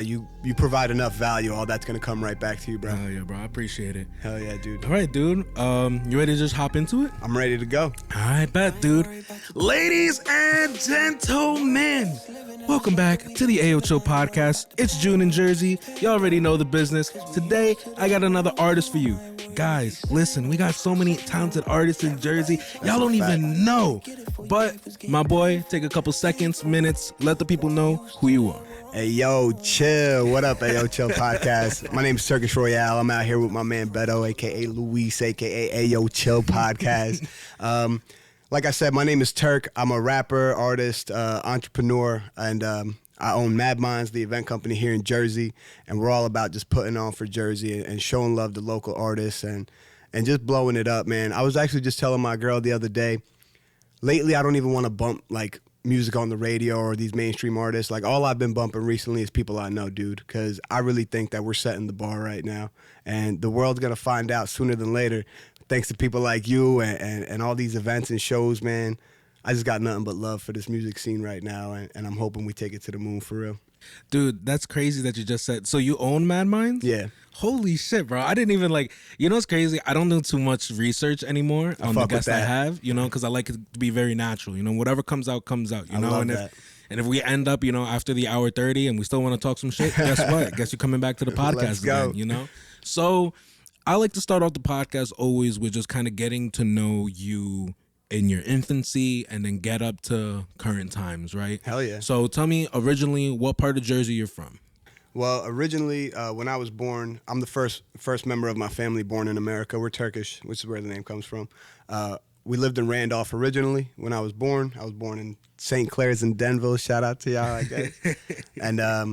You provide enough value, all that's gonna come right back to you, bro. Oh yeah, bro. I appreciate it. Hell yeah, dude. All right, dude. You ready to just hop into it? I'm ready to go. I bet, dude. Ladies and gentlemen, welcome back to the Ayoo Chill podcast. It's June in Jersey. You already know the business. Today, I got another artist for you. Guys, listen, we got so many talented artists in Jersey. Y'all don't even know. But, my boy, take a couple seconds, minutes, let the people know who you are. Hey, yo, chill. What up, Ayoo Chill podcast? My name is Turkish Royale. I'm out here with my man Beto, a.k.a. Luis, a.k.a. Ayoo Chill podcast. Like I said, my name is Turk. I'm a rapper, artist, entrepreneur, and I own Mad Minds, the event company here in Jersey, and we're all about just putting on for Jersey and showing love to local artists and just blowing it up, man. I was actually just telling my girl the other day, lately I don't even want to bump, like, music on the radio or these mainstream artists. Like, all I've been bumping recently is people I know, dude, because I really think that we're setting the bar right now, and the world's going to find out sooner than later, thanks to people like you and all these events and shows, man. I just got nothing but love for this music scene right now, and I'm hoping we take it to the moon for real. Dude, that's crazy that you just said. So you own Mad Minds? Yeah. Holy shit, bro. I didn't even you know what's crazy? I don't do too much research anymore on the guests I have, you know, because I like it to be very natural. You know, whatever comes out, you know. Love and that. If we end up, you know, after the hour 30 and we still want to talk some shit, guess what? Guess you're coming back to the podcast Let's go. again, you know? So I like to start off the podcast always with just kind of getting to know you in your infancy and then get up to current times, right? Hell yeah. So tell me originally what part of Jersey you're from. Well, originally, when I was born, I'm the first member of my family born in America. We're Turkish, which is where the name comes from. We lived in Randolph originally when I was born. I was born in St. Clair's in Denville. Shout out to y'all, I guess. And I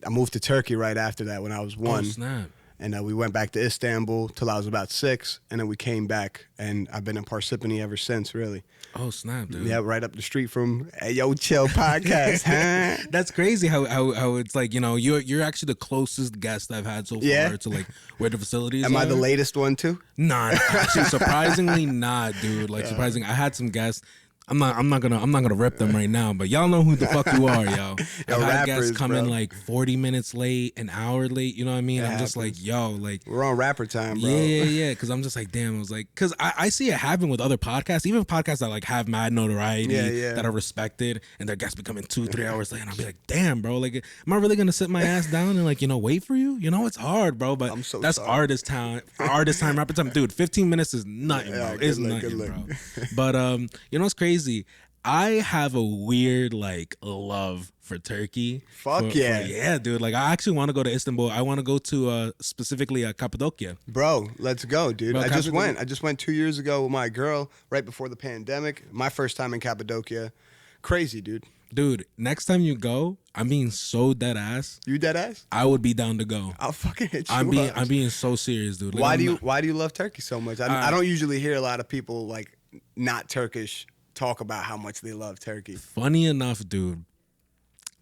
moved to Turkey right after that when I was 1. Oh, snap. And we went back to Istanbul till I was about 6, and then we came back, and I've been in Parsippany ever since, really. Oh, snap, dude. Yeah, right up the street from Ayoo Chill podcast, huh? That's crazy how it's like, you know, you're actually the closest guest I've had so far to like where the facilities Am are. I the latest one too? Nah, actually surprisingly not, dude. Like surprising. I had some guests. I'm not gonna rip them right now, but y'all know who the fuck you are, yo. I've had guests come in like 40 minutes late, an hour late, you know what I mean? I'm just like, yo, like we're on rapper time, bro. Yeah, because I'm just like, damn, I was like, because I see it happen with other podcasts, even podcasts that like have mad notoriety, that are respected, and their guests be coming 2-3 hours late, and I'll be like, damn, bro, like, am I really gonna sit my ass down and like, you know, wait for you? You know, it's hard, bro, but that's sorry. artist time, rapper time, dude. 15 minutes is nothing, bro. It's nothing, bro. But you know what's crazy? I have a weird like love for Turkey. Yeah, dude. Like I actually want to go to Istanbul. I want to go to specifically Cappadocia. Bro, let's go, dude. Bro, I just went 2 years ago with my girl right before the pandemic. My first time in Cappadocia. Crazy, dude. Dude, next time you go, I'm being so dead ass. You dead ass? I would be down to go. I'll fucking hit you. I'm being so serious, dude. Like, why do you love Turkey so much? I don't usually hear a lot of people like not Turkish talk about how much they love Turkey. Funny enough, dude,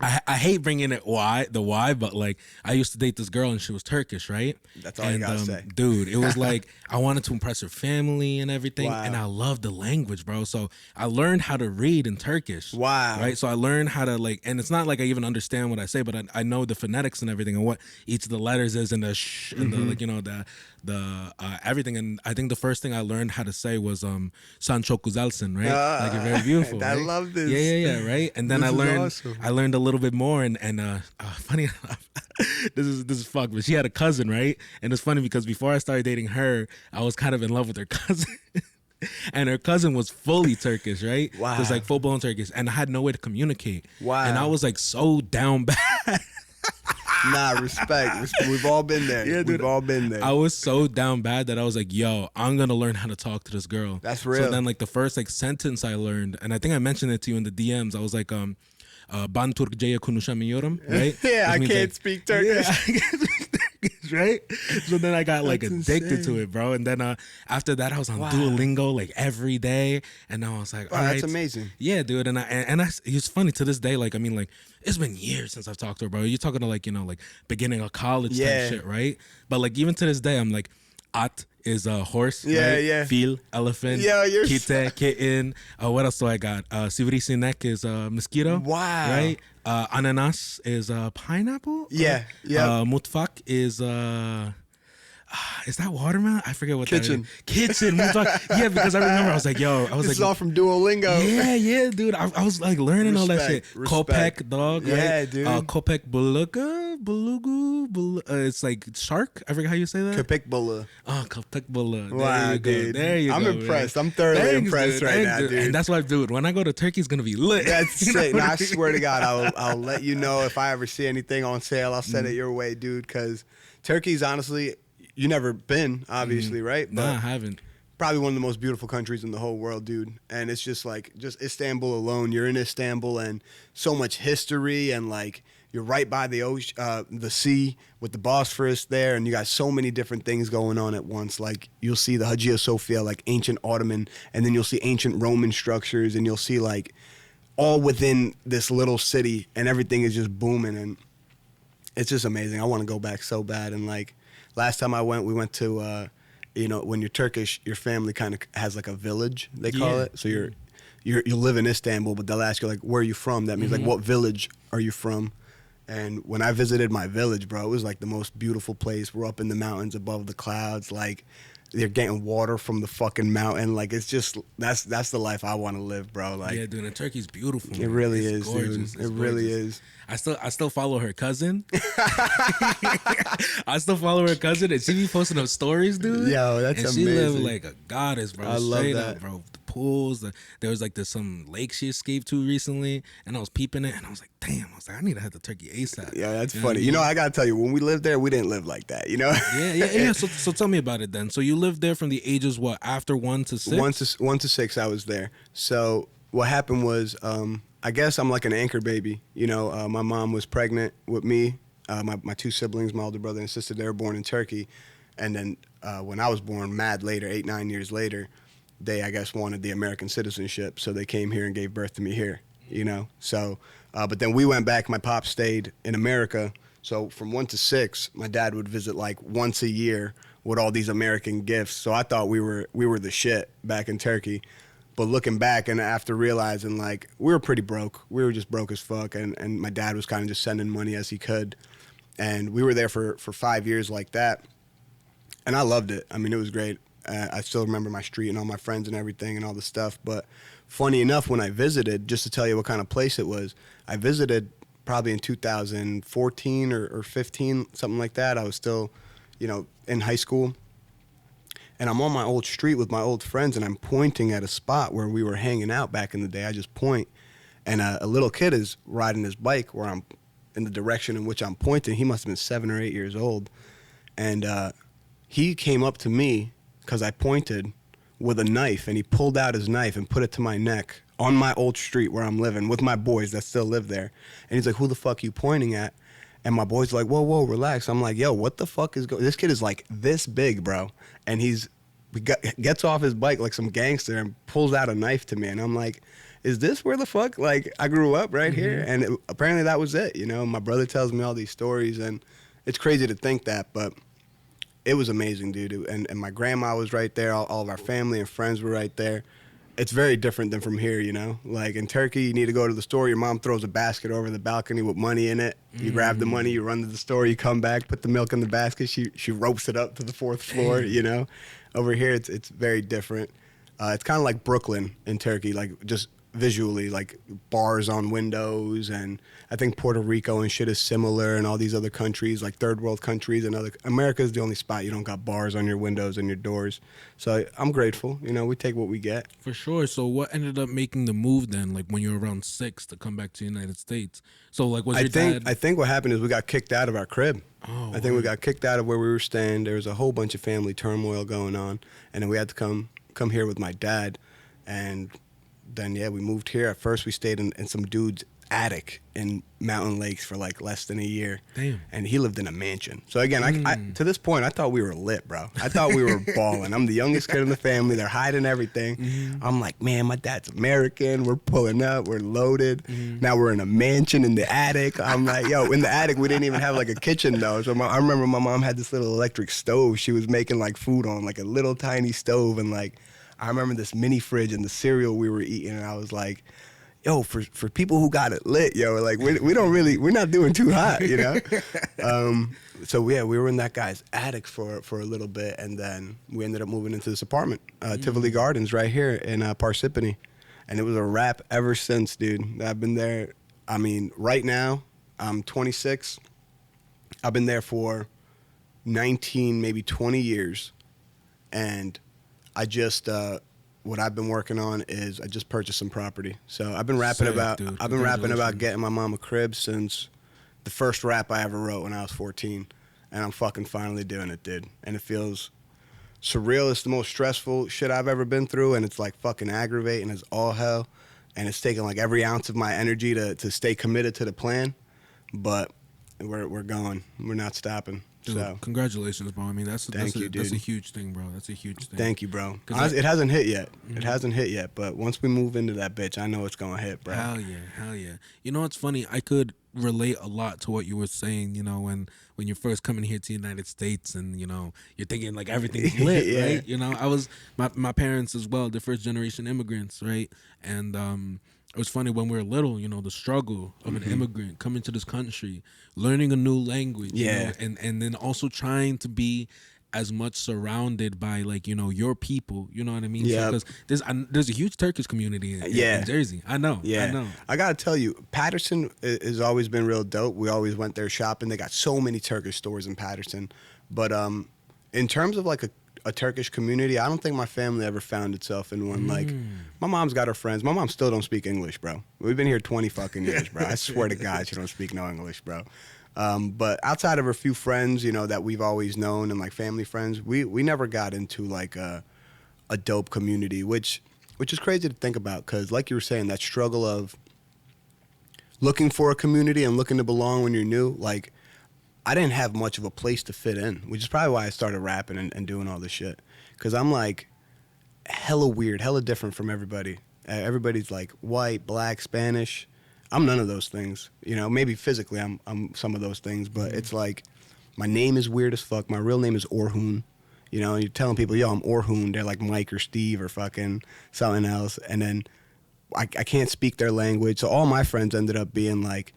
I hate bringing it why, but like I used to date this girl and she was Turkish, right? That's all you gotta say. Dude, it was like I wanted to impress her family and everything, Wow. and I love the language, bro. So I learned how to read in Turkish. Wow. Right? So I learned how to like, and it's not like I even understand what I say, but I know the phonetics and everything and what each of the letters is and the sh and the like, you know, the everything. And I think the first thing I learned how to say was "San çok güzelsin," right? Like you're very beautiful. I right? love this. Yeah, right. And then I learned a little bit more, and funny enough, this is fucked, but she had a cousin, right? And it's funny because before I started dating her, I was kind of in love with her cousin. And her cousin was fully Turkish, right? Wow. It was like full blown Turkish, and I had no way to communicate. Wow. And I was like so down bad. Nah, respect. We've all been there. Yeah, dude. We've all been there. I was so down bad that I was like, yo, I'm going to learn how to talk to this girl. That's real. So then like the first like sentence I learned, and I think I mentioned it to you in the DMs, I was like, "Ben Türkçe'ye konuşamıyorum," right? Yeah, Which I means, can't like, speak Turkish. Yeah, I can't speak Turkish, right? So then I got like That's addicted insane. to it, bro. And then after that, I was on Duolingo like every day, and I was like, Wow, all right, that's amazing. Yeah, dude. And it's funny to this day. Like, I mean, like it's been years since I've talked to her, bro. You're talking to like, you know, like beginning of college type shit, right? But like even to this day, I'm like, at is horse. Yeah, right? yeah. Fil, elephant. Yeah, you're Kite, kitten. What else do I got? Sivrisinek is mosquito. Wow. Right? Ananas is pineapple. Yeah, yeah. Mutfak is that watermelon? I forget what Kitchen. that is. Kitchen. Mutfak. Yeah, because I remember I was like, yo, This is all from Duolingo. Yeah, dude. I was like learning all that shit. Kopek dog, right? Yeah, dude. Kopek beluga. It's like shark. I forget how you say that. Kopek bula. Oh, Kopek beluga. Wow, dude. I'm impressed. Man. I'm thoroughly Thanks, impressed right now, dude. And that's why, dude, when I go to Turkey, it's going to be lit. That's sick. No, I swear to God, I'll let you know if I ever see anything on sale. I'll send it your way, dude, because Turkey's honestly, you never been, obviously, right? No, I haven't. Probably one of the most beautiful countries in the whole world, dude. And it's just like, just Istanbul alone. You're in Istanbul and so much history and like, you're right by the ocean, the sea with the Bosphorus there, and you got so many different things going on at once. Like you'll see the Hagia Sophia, like ancient Ottoman, and then you'll see ancient Roman structures, and you'll see like all within this little city, and everything is just booming, and it's just amazing. I want to go back so bad. And like last time I went, we went to, when you're Turkish, your family kind of has like a village, they call it. So you live in Istanbul, but they'll ask you like, where are you from? That means like, what village are you from? And when I visited my village, bro, it was like the most beautiful place. We're up in the mountains above the clouds. Like, they're getting water from the fucking mountain. Like, it's just, that's the life I want to live, bro. Like, yeah, dude, and Turkey's beautiful. It really is, dude. It really is. I still follow her cousin. I still follow her cousin, and she be posting those stories, dude. Yo, that's amazing. And she live like a goddess, bro. I love that, up, bro. The pools. There was like some lake she escaped to recently, and I was peeping it, and I was like, damn. I was like, I need to head to Turkey ASAP. Yeah, that's funny. You know, I gotta tell you, when we lived there, we didn't live like that. You know? Yeah. So tell me about it then. So you lived there from the ages after 1 to 6? 1 to 6, I was there. So what happened was, I guess I'm like an anchor baby. You know, my mom was pregnant with me. My two siblings, my older brother and sister, they were born in Turkey. And then when I was born, mad later, 8, 9 years later, they, I guess, wanted the American citizenship. So they came here and gave birth to me here, you know. So, but then we went back. My pop stayed in America. So from 1 to 6, my dad would visit like once a year with all these American gifts. So I thought we were the shit back in Turkey. But looking back and after realizing, like, we were pretty broke. We were just broke as fuck. And my dad was kind of just sending money as he could. And we were there for 5 years like that. And I loved it. I mean, it was great. I still remember my street and all my friends and everything and all the stuff. But funny enough, when I visited, just to tell you what kind of place it was, I visited probably in 2014 or 15, something like that. I was still, in high school. And I'm on my old street with my old friends, and I'm pointing at a spot where we were hanging out back in the day. I just point, and a little kid is riding his bike where I'm in the direction in which I'm pointing. He must have been 7 or 8 years old. And he came up to me because I pointed with a knife, and he pulled out his knife and put it to my neck on my old street where I'm living with my boys that still live there. And he's like, who the fuck you pointing at? And my boys are like, whoa, relax. I'm like, yo, what the fuck is going on? This kid is like this big, bro. And gets off his bike like some gangster and pulls out a knife to me. And I'm like, is this where the fuck, like, I grew up right here? And apparently that was it, My brother tells me all these stories, and it's crazy to think that, but it was amazing, dude. And my grandma was right there. All of our family and friends were right there. It's very different than from here, Like in Turkey, you need to go to the store. Your mom throws a basket over the balcony with money in it. You grab the money, you run to the store, you come back, put the milk in the basket. She ropes it up to the 4th floor, Over here, it's very different. It's kind of like Brooklyn in Turkey, like just visually, like bars on windows, and I think Puerto Rico and shit is similar, and all these other countries, like third world countries, and America is the only spot you don't got bars on your windows and your doors. So I'm grateful, we take what we get. For sure. So what ended up making the move then, like when you were around 6 to come back to the United States? So like was your dad... I think what happened is we got kicked out of our crib. Oh, I think we got kicked out of where we were staying. There was a whole bunch of family turmoil going on, and then we had to come here with my dad, and then, we moved here. At first, we stayed in some dude's attic in Mountain Lakes for like less than a year. Damn. And he lived in a mansion. So again, I to this point, I thought we were lit, bro. I thought we were balling. I'm the youngest kid in the family. They're hiding everything. I'm like, man, my dad's American. We're pulling up. We're loaded. Now we're in a mansion in the attic. I'm like, yo, in the attic, we didn't even have like a kitchen though. So I remember my mom had this little electric stove. She was making like food on like a little tiny stove. And like, I remember this mini fridge and the cereal we were eating. And I was like, yo, for people who got it lit, yo, like we're not doing too hot, you know? So yeah, we were in that guy's attic for a little bit, and then we ended up moving into this apartment, Tivoli Gardens right here in Parsippany. And it was a wrap ever since, dude. I've been there, I mean, right now, I'm 26. I've been there for 19, maybe 20 years. And I just, what I've been working on is I just purchased some property. So I've been rapping about getting my mom a crib since the first rap I ever wrote when I was 14. And I'm fucking finally doing it, dude. And it feels surreal. It's the most stressful shit I've ever been through, and it's like fucking aggravating as all hell. And it's taking like every ounce of my energy to stay committed to the plan. But we're going. We're not stopping. Dude, so congratulations, bro. I mean, that's a huge thing, bro. That's a huge thing. Thank you, bro. It hasn't hit yet. It hasn't hit yet, but once we move into that bitch, I know it's gonna hit, bro. Hell yeah. You know what's funny? I could relate a lot to what you were saying. You know, when you're first coming here to the United States, and you know you're thinking like everything's lit, Yeah. right? You know, I was my parents as well. They're first generation immigrants, right? And it was funny when we were little, you know, the struggle of an immigrant coming to this country, learning a new language, you know, and then also trying to be as much surrounded by like, you know, your people, you know what I mean? Yeah. Because there's a huge Turkish community in Jersey. I know. I gotta tell you, Patterson has always been real dope. We always went there shopping. They got so many Turkish stores in Patterson. But in terms of like a Turkish community, I don't think my family ever found itself in one. Like, my mom's got her friends. My mom still don't speak English, bro. We've been here 20 fucking years, bro. I swear to God, she don't speak no English, bro. But outside of a few friends, you know, that we've always known and like family friends, we never got into like a dope community, which is crazy to think about, because like you were saying, that struggle of looking for a community and looking to belong when you're new, like, I didn't have much of a place to fit in, which is probably why I started rapping and doing all this shit. Because I'm like hella weird, hella different from everybody. Everybody's like white, black, Spanish. I'm none of those things. You know, maybe physically I'm some of those things, but it's like my name is weird as fuck. My real name is Orhun. You know, you're telling people, yo, I'm Orhun. They're like Mike or Steve or fucking something else. And then I can't speak their language. So all my friends ended up being like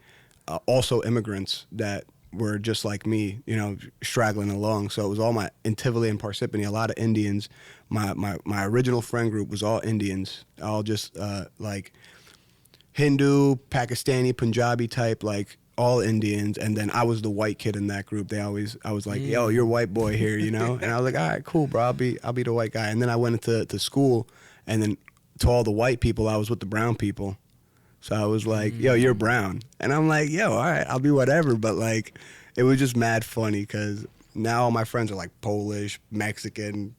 also immigrants that were just like me, you know, straggling along. So it was all in Tivoli and Parsippany, a lot of Indians. My original friend group was all Indians, all just like Hindu, Pakistani, Punjabi type, like all Indians. And then I was the white kid in that group. I was like, yo, you're white boy here, you know? And I was like, all right, cool, bro. I'll be the white guy. And then I went into school, and then to all the white people, I was with the brown people. So I was like, yo, you're brown. And I'm like, yo, all right, I'll be whatever. But like, it was just mad funny, because now all my friends are like Polish, Mexican,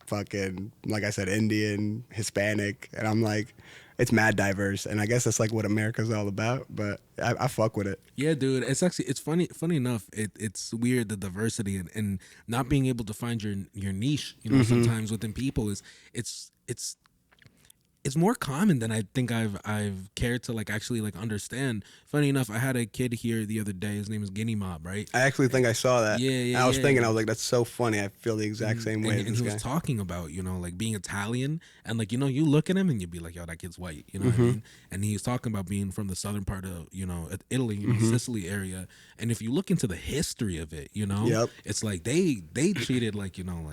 fucking, like I said, Indian, Hispanic. And I'm like, it's mad diverse. And I guess that's like what America's all about. But I fuck with it. Yeah, dude. It's funny enough. It's weird, the diversity and not being able to find your niche, you know, sometimes within people it's more common than I think I've cared to like actually like understand. Funny enough, I had a kid here the other day. His name is Guinea Mob, right? I actually think I saw that. Yeah. I was thinking, I was like, that's so funny. I feel the exact same way. And he was talking about, you know, like being Italian, and like, you know, you look at him and you'd be like, yo, that kid's white, you know what I mean? And he was talking about being from the southern part of, you know, Italy, you know, Sicily area. And if you look into the history of it, you know, it's like they treated like, you know,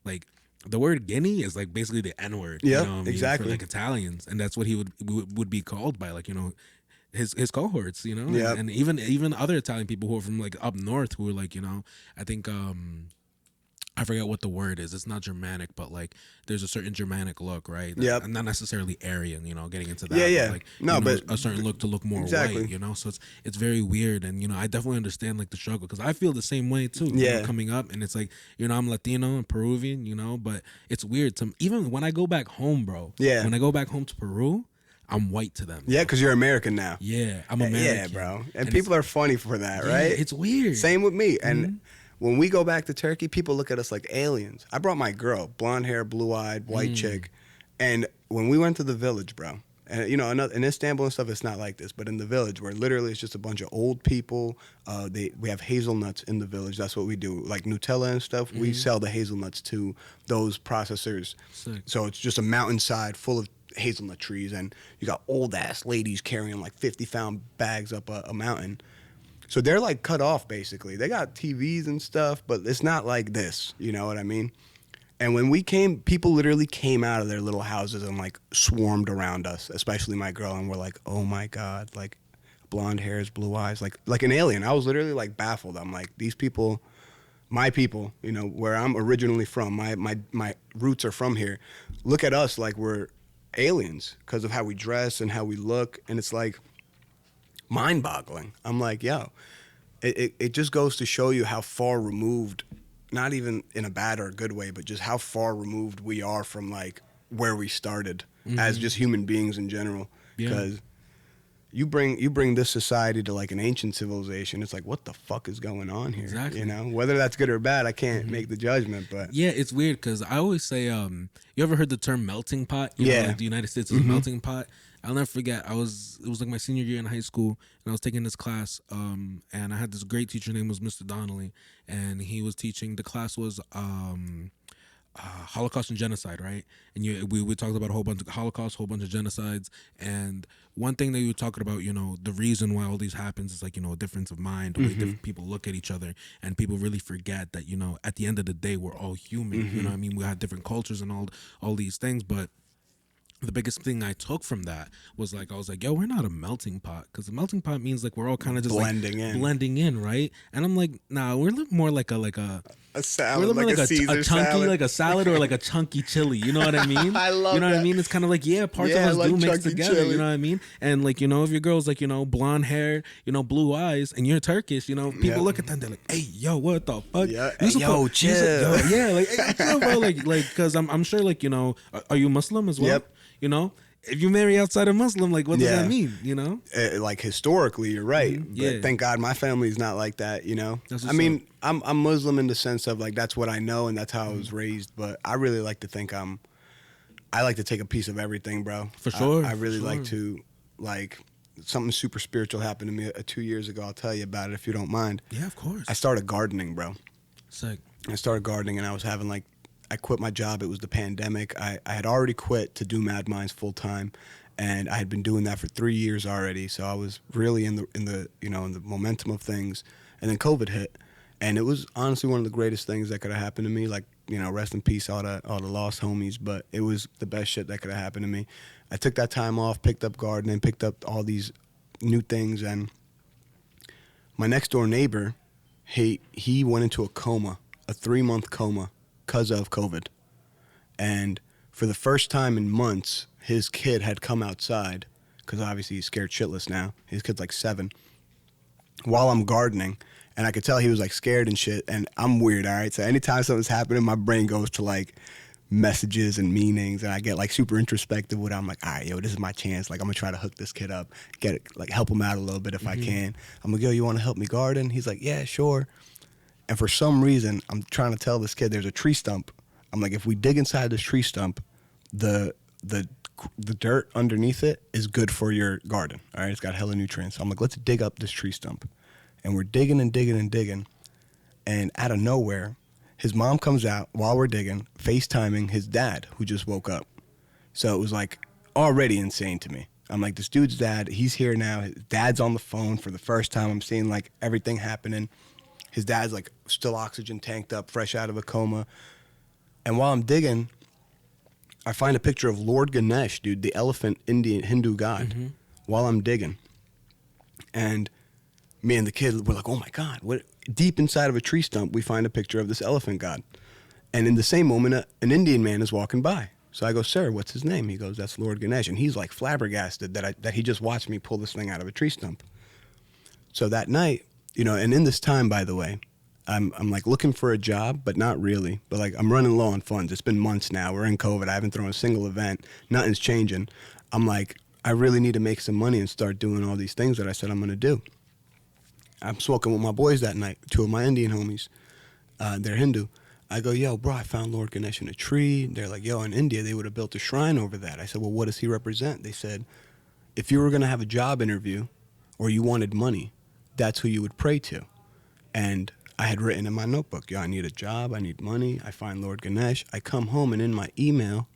like the word Guinea is like basically the N-word, you know what I mean? Exactly. For like Italians, and that's what he would be called by, like, you know, his cohorts, you know, and even other Italian people who are from like up north who are like, you know, I think I forget what the word is. It's not Germanic, but like there's a certain Germanic look, right? Yep. Not necessarily Aryan, you know, getting into that. Yeah. But like, no, you know, but a certain look to look more exactly. white, you know. So it's very weird, and you know, I definitely understand like the struggle, because I feel the same way too. Yeah. You know, coming up, and it's like, you know, I'm Latino and Peruvian, you know, but it's weird to even when I go back home, bro. Yeah. When I go back home to Peru, I'm white to them. Yeah, because you're American now. Yeah, I'm American. Yeah, bro. And people are funny for that, yeah, right? It's weird. Same with me. And when we go back to Turkey, people look at us like aliens. I brought my girl, blonde hair, blue-eyed, white chick. And when we went to the village, bro, and you know, in Istanbul and stuff, it's not like this. But in the village, where literally it's just a bunch of old people, we have hazelnuts in the village. That's what we do. Like Nutella and stuff, we sell the hazelnuts to those processors. Sick. So it's just a mountainside full of hazelnut trees, and you got old-ass ladies carrying like 50-pound bags up a mountain. So they're like cut off, basically. They got TVs and stuff, but it's not like this. You know what I mean? And when we came, people literally came out of their little houses and like swarmed around us, especially my girl, and we're like, oh my God, like blonde hairs, blue eyes, like an alien. I was literally like baffled. I'm like, these people, my people, you know, where I'm originally from, my roots are from here. Look at us like we're aliens because of how we dress and how we look. And it's like mind-boggling. I'm like, yo, it just goes to show you how far removed, not even in a bad or a good way, but just how far removed we are from like where we started as just human beings in general. Because you bring this society to like an ancient civilization, it's like, what the fuck is going on here? Exactly. You know, whether that's good or bad, I can't make the judgment. But yeah, it's weird because I always say, you ever heard the term melting pot? You know, like the United States is a melting pot. I'll never forget. It was like my senior year in high school, and I was taking this class, and I had this great teacher named was Mr. Donnelly, and he was teaching. The class was Holocaust and genocide, right? And we talked about a whole bunch of Holocaust, whole bunch of genocides, and one thing that we were talking about, you know, the reason why all these happens is like, you know, a difference of mind, the way different people look at each other, and people really forget that, you know, at the end of the day, we're all human. You know what I mean? We have different cultures and all these things, but the biggest thing I took from that was like, I was like, yo, we're not a melting pot, because a melting pot means like we're all kind of just blending in, right? And I'm like, nah, we're more like a salad, we're like a Caesar a chunky salad. like a salad or like a chunky chili. You know what I mean? I love You know that. what I mean? It's kind of like, parts of us like do mix chunky together. chili. You know what I mean? And like, you know, if your girl's like, you know, blonde hair, you know, blue eyes, and you're Turkish, you know, people look at them, they're like, hey, yo, what the fuck? Yeah, You hey, yo, chill. like, hey, chill, bro. Like, because I'm sure, like, you know, are you Muslim as well? Yep. You know, if you marry outside a Muslim, like, what does that mean? You know, like historically, you're right. Yeah. But thank God my family's not like that. You know, That's I what's mean, I'm Muslim in the sense of like that's what I know and that's how I was raised. But I really like to think I like to take a piece of everything, bro. For sure. I really like to like something super spiritual happened to me 2 years ago. I'll tell you about it if you don't mind. Yeah, of course. I started gardening, bro. Sick. I started gardening and I was having like, I quit my job. It was the pandemic. I had already quit to do Mad Minds full time, and I had been doing that for 3 years already. So I was really in the momentum of things. And then COVID hit, and it was honestly one of the greatest things that could have happened to me. Like, you know, rest in peace all the lost homies, but it was the best shit that could have happened to me. I took that time off, picked up gardening, picked up all these new things, and my next door neighbor, he went into a coma, a 3-month coma, because of COVID. And for the first time in months, his kid had come outside, because obviously he's scared shitless now. His kid's like 7. While I'm gardening, and I could tell he was like scared and shit, and I'm weird, all right? So anytime something's happening, my brain goes to like messages and meanings, and I get like super introspective with it. I'm like, all right, yo, this is my chance. Like, I'm gonna try to hook this kid up, get it, like help him out a little bit if I can. I'm like, yo, you wanna help me garden? He's like, yeah, sure. And for some reason, I'm trying to tell this kid there's a tree stump. I'm like, if we dig inside this tree stump, the dirt underneath it is good for your garden. All right, it's got hella nutrients. So I'm like, let's dig up this tree stump. And we're digging and digging and digging. And out of nowhere, his mom comes out while we're digging, FaceTiming his dad, who just woke up. So it was like already insane to me. I'm like, this dude's dad, he's here now. His dad's on the phone for the first time. I'm seeing like everything happening. His dad's like still oxygen tanked up, fresh out of a coma. And while I'm digging, I find a picture of Lord Ganesh, dude, the elephant Indian Hindu god, while I'm digging. And me and the kid were like, oh my God, what? Deep inside of a tree stump, we find a picture of this elephant god. And in the same moment, an Indian man is walking by. So I go, sir, what's his name? He goes, that's Lord Ganesh. And he's like flabbergasted that he just watched me pull this thing out of a tree stump. So that night, you know, and in this time, by the way, I'm like looking for a job, but not really. But like I'm running low on funds. It's been months now. We're in COVID. I haven't thrown a single event. Nothing's changing. I'm like, I really need to make some money and start doing all these things that I said I'm going to do. I'm smoking with my boys that night, 2 of my Indian homies. They're Hindu. I go, yo, bro, I found Lord Ganesh in a tree. They're like, yo, in India, they would have built a shrine over that. I said, well, what does he represent? They said, if you were going to have a job interview or you wanted money, that's who you would pray to. And I had written in my notebook, yo, I need a job, I need money. I find Lord Ganesh. I come home, and in my email,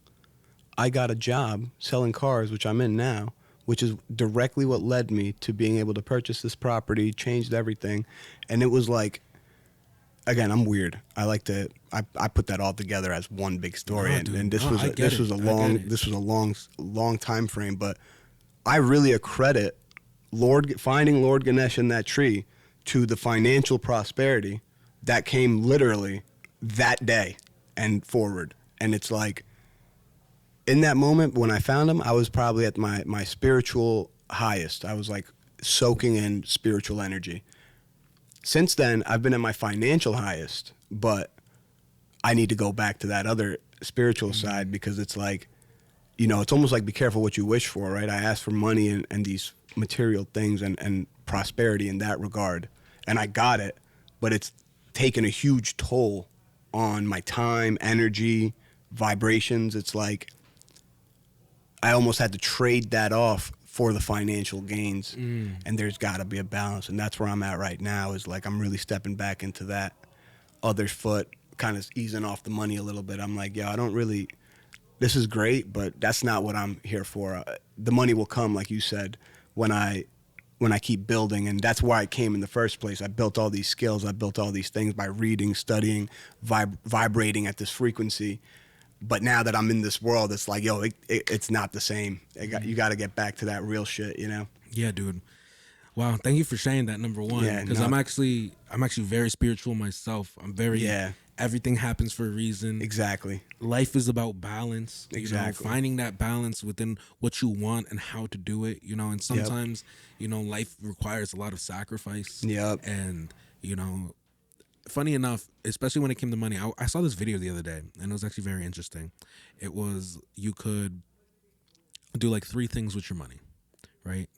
I got a job selling cars, which I'm in now, which is directly what led me to being able to purchase this property, changed everything. And it was like, again, I'm weird. I like to, I put that all together as one big story. And this was a long time frame, but I really accredit finding Lord Ganesh in that tree to the financial prosperity that came literally that day and forward. And it's like, in that moment when I found him, I was probably at my spiritual highest. I was like soaking in spiritual energy. Since then, I've been at my financial highest, but I need to go back to that other spiritual side, because it's like, you know, it's almost like be careful what you wish for, right? I asked for money and these material things and prosperity in that regard, and I got it, but it's taken a huge toll on my time, energy, vibrations. It's like I almost had to trade that off for the financial gains, and there's got to be a balance, and that's where I'm at right now. Is like I'm really stepping back into that other foot, kind of easing off the money a little bit. I'm like, yo, I don't really. This is great, but that's not what I'm here for. The money will come, like you said, when I keep building, and that's why I came in the first place. I built all these skills, I built all these things by reading, studying, vibrating at this frequency. But now that I'm in this world, it's like, yo, it's not the same. You got to get back to that real shit, you know? Yeah, dude. Wow, thank you for sharing that, number one. Because I'm actually very spiritual myself. I'm very everything happens for a reason. Exactly. Life is about balance. Exactly. You know, finding that balance within what you want and how to do it. You know, and sometimes you know life requires a lot of sacrifice. Yep. And you know, funny enough, especially when it came to money, I saw this video the other day, and it was actually very interesting. It was, you could do like 3 things with your money, right?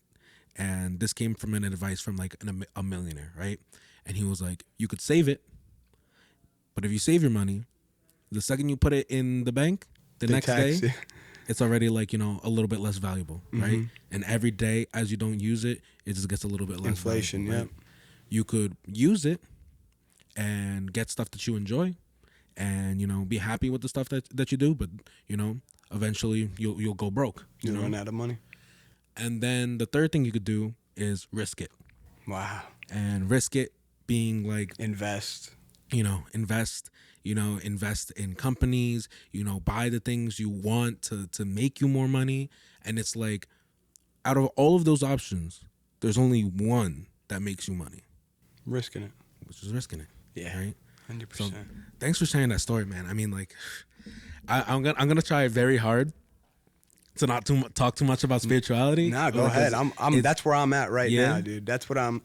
And this came from an advice from like a millionaire, right? And he was like, you could save it, but if you save your money, the second you put it in the bank, the next day, it's already like, you know, a little bit less valuable, right? And every day as you don't use it, it just gets a little bit less inflation, valuable, right? You could use it and get stuff that you enjoy, and you know, be happy with the stuff that you do, but you know, eventually you'll go broke. You'll run out of money. And then the third thing you could do is risk it. Wow. And risk it being like invest in companies, you know, buy the things you want to make you more money. And it's like, out of all of those options, there's only one that makes you money. Risking it. Which is risking it. Yeah. Right? 100%. So thanks for sharing that story, man. I mean, like, I'm gonna try very hard to not talk too much about spirituality. Nah, go ahead. That's where I'm at right now, dude. That's what I'm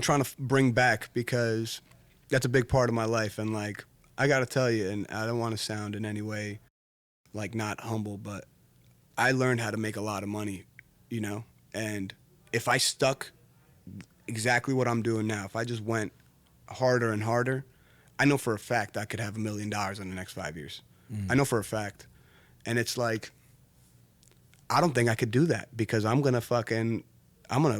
trying to bring back, because that's a big part of my life. And like, I gotta tell you, and I don't want to sound in any way like not humble, but I learned how to make a lot of money, you know? And if I stuck exactly what I'm doing now, if I just went harder and harder, I know for a fact I could have $1 million in the next 5 years. I know for a fact. And it's like, I don't think I could do that, because I'm gonna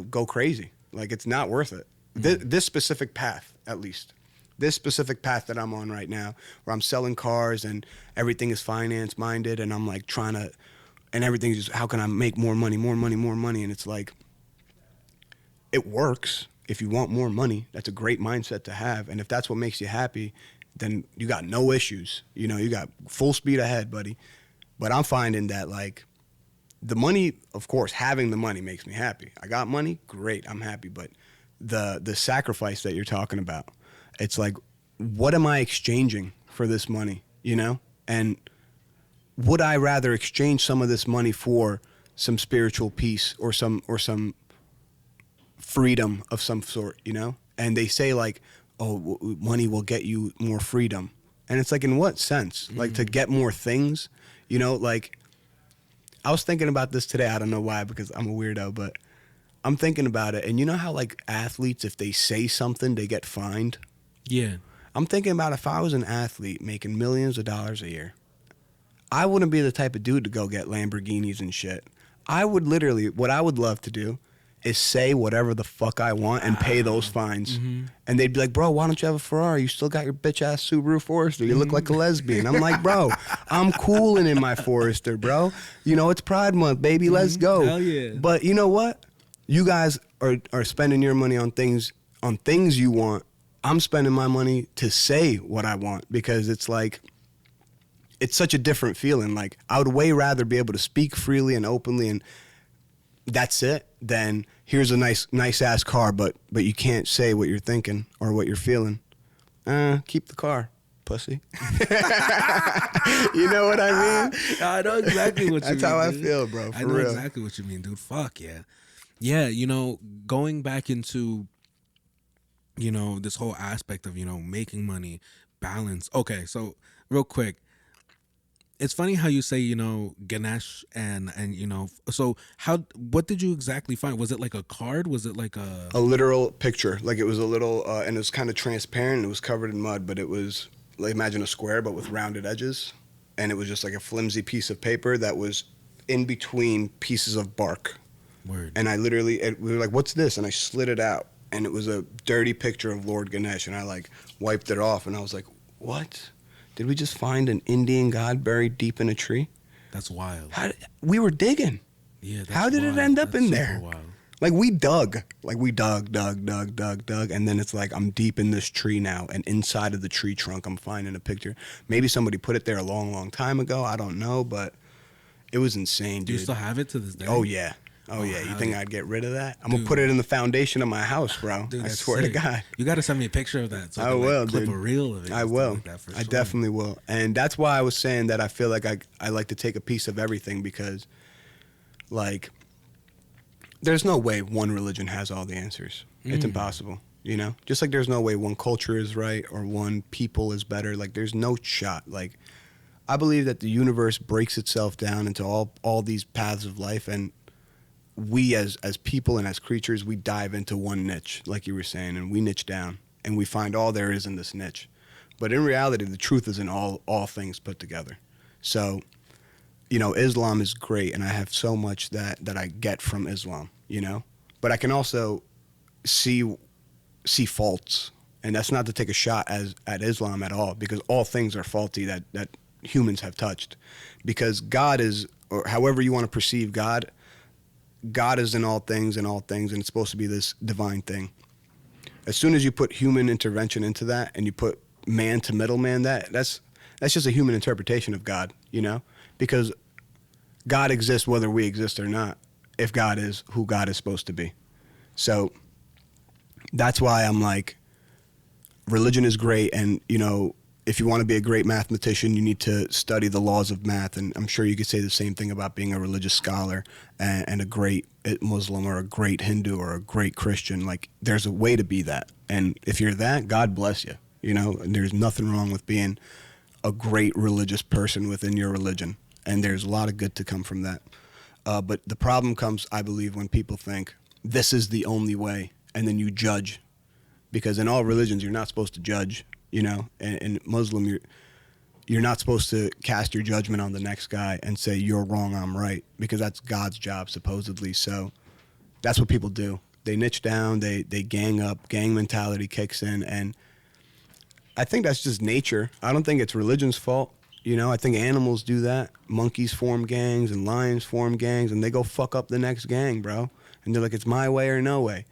go crazy. Like, it's not worth it. This specific path, at least. This specific path that I'm on right now, where I'm selling cars and everything is finance minded, and I'm like and everything's just, how can I make more money? And it's like, it works. If you want more money, that's a great mindset to have. And if that's what makes you happy, then you got no issues. You know, you got full speed ahead, buddy. But I'm finding that, like, the money, of course, having the money makes me happy. I got money, great, I'm happy. But the sacrifice that you're talking about, it's like, what am I exchanging for this money, you know? And would I rather exchange some of this money for some spiritual peace or some freedom of some sort, you know? And they say, like, oh, money will get you more freedom. And it's like, in what sense? Like, to get more things, you know? Like, I was thinking about this today. I don't know why, because I'm a weirdo, but I'm thinking about it. And you know how like athletes, if they say something, they get fined? Yeah. I'm thinking about if I was an athlete making millions of dollars a year, I wouldn't be the type of dude to go get Lamborghinis and shit. I would literally, what I would love to do is say whatever the fuck I want and pay those fines. And they'd be like, bro, why don't you have a Ferrari? You still got your bitch-ass Subaru Forester. You look like a lesbian. I'm like, bro, I'm cooling in my Forester, bro. You know, it's Pride Month, baby. Let's go. Hell yeah. But you know what? You guys are spending your money on things you want. I'm spending my money to say what I want, because it's like, it's such a different feeling. Like, I would way rather be able to speak freely and openly and that's it, than here's a nice ass car, but you can't say what you're thinking or what you're feeling. Keep the car, pussy. You know what I mean? I know exactly what you mean. That's how I dude. feel, bro. For I know real. exactly what you mean, dude. Fuck yeah. Yeah, you know, going back into, you know, this whole aspect of, you know, making money, balance. Okay, so real quick, it's funny how you say, you know, Ganesh and you know, so what did you exactly find? Was it like a card? Was it like a literal picture? Like, it was a little, and it was kind of transparent. It was covered in mud, but it was like, imagine a square but with rounded edges, and it was just like a flimsy piece of paper that was in between pieces of bark. Word. And I literally, we were like, what's this? And I slid it out, and it was a dirty picture of Lord Ganesh, and I like wiped it off, and I was like, what? Did we just find an Indian god buried deep in a tree? That's wild. We were digging. Yeah. That's How did wild. it end up That's in super there? Wild. Like, we dug, and then it's like, I'm deep in this tree now, and inside of the tree trunk, I'm finding a picture. Maybe somebody put it there a long, long time ago. I don't know, but it was insane, dude. Do you still have it to this day? Oh, yeah. Oh, yeah. You think I'd get rid of that? I'm going to put it in the foundation of my house, bro. Dude, I swear to God. You got to send me a picture of that. So I will, clip dude. a reel of it. I will. Like that for I sure. definitely will. And that's why I was saying that I feel like I like to take a piece of everything, because, like, there's no way one religion has all the answers. It's impossible, you know? Just like there's no way one culture is right or one people is better. Like, there's no shot. Like, I believe that the universe breaks itself down into all these paths of life, and we as people and as creatures, we dive into one niche, like you were saying, and we niche down, and we find all there is in this niche. But in reality, the truth is in all things put together. So, you know, Islam is great, and I have so much that I get from Islam, you know? But I can also see faults, and that's not to take a shot at Islam at all, because all things are faulty that humans have touched. Because God is, or however you want to perceive God is in all things, and it's supposed to be this divine thing. As soon as you put human intervention into that, and you put man to middleman, that's just a human interpretation of God, you know? Because God exists whether we exist or not, if God is who God is supposed to be. So that's why I'm like, religion is great, and, you know, if you want to be a great mathematician, you need to study the laws of math. And I'm sure you could say the same thing about being a religious scholar and a great Muslim or a great Hindu or a great Christian. Like, there's a way to be that. And if you're that, God bless you. You know, and there's nothing wrong with being a great religious person within your religion. And there's a lot of good to come from that. But the problem comes, I believe, when people think this is the only way, and then you judge. Because in all religions, you're not supposed to judge. You know, and in Muslim, you're not supposed to cast your judgment on the next guy and say, you're wrong, I'm right, because that's God's job, supposedly. So that's what people do. They niche down, they gang up, gang mentality kicks in, and I think that's just nature. I don't think it's religion's fault. You know, I think animals do that. Monkeys form gangs and lions form gangs, and they go fuck up the next gang, bro. And they're like, it's my way or no way.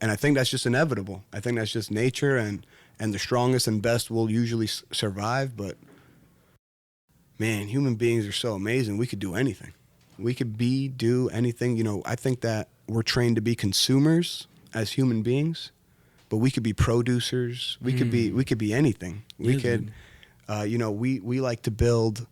And I think that's just inevitable. I think that's just nature, and the strongest and best will usually survive. But, man, human beings are so amazing. We could do anything. We could do anything. You know, I think that we're trained to be consumers as human beings, but we could be producers. We could be anything. We could, you know, we like to build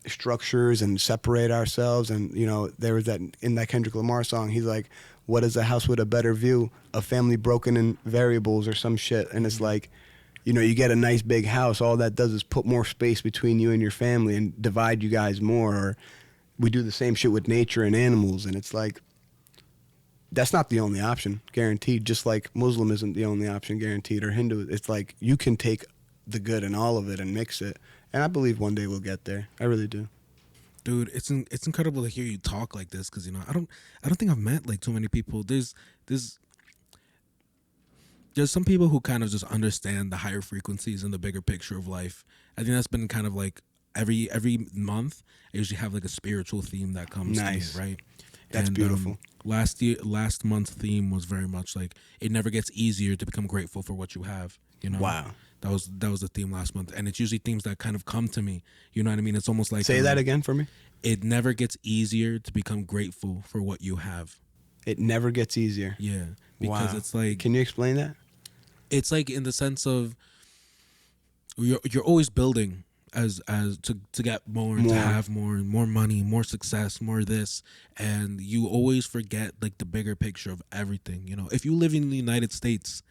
structures and separate ourselves. And, you know, there was that in that Kendrick Lamar song, he's like, what is a house with a better view? A family broken in variables or some shit. And it's like, you know, you get a nice big house. All that does is put more space between you and your family and divide you guys more. Or, we do the same shit with nature and animals, and it's like that's not the only option, guaranteed. Just like Muslim isn't the only option, guaranteed, or Hindu. It's like you can take the good in all of it and mix it. And I believe one day we'll get there. I really do. Dude, it's incredible to hear you talk like this, because I don't think I've met like too many people. There's some people who kind of just understand the higher frequencies and the bigger picture of life. I think that's been kind of like every month I usually have like a spiritual theme that comes to me, right? That's beautiful. Last month's theme was very much like it never gets easier to become grateful for what you have. Wow. That was the theme last month, and it's usually themes that kind of come to me. You know what I mean? It's almost like say that again for me. It never gets easier to become grateful for what you have. It never gets easier. Yeah, because it's like. Can you explain that? It's like in the sense of you're always building as to get more, to have more money, more success, more this, and you always forget like the bigger picture of everything. If you live in the United States,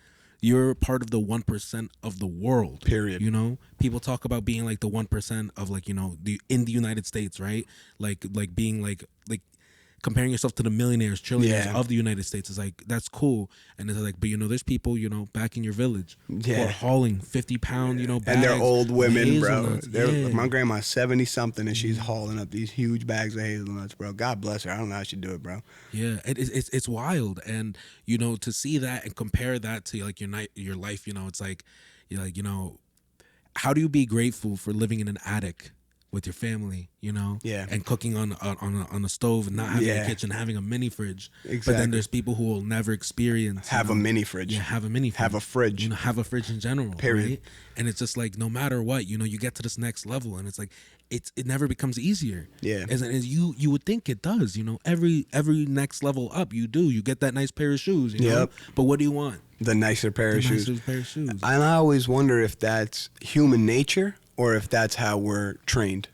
you're part of the 1% of the world. Period. People talk about being like the 1% of like in the United States, right? Like being like comparing yourself to the millionaires, trillionaires of the United States is like, that's cool. And it's like, but there's people, back in your village who are hauling 50-pound, bags. And they're old women, bro. Yeah. My grandma's 70 something and she's hauling up these huge bags of hazelnuts, bro. God bless her. I don't know how she do it, bro. Yeah, it's wild. And to see that and compare that to like your life, it's like you're like, how do you be grateful for living in an attic with your family, and cooking on a stove and not having a kitchen, having a mini fridge. Exactly. But then there's people who will never experience have a mini fridge. Yeah, have a mini fridge. Have a fridge. Have a fridge in general. Period. Right? And it's just like no matter what, you get to this next level, and it's like it never becomes easier. Yeah. As you would think it does. Every next level up, you get that nice pair of shoes. Yep. But what do you want? The nicer pair of shoes. Nicer pair of shoes. And I always wonder if that's human nature or if that's how we're trained.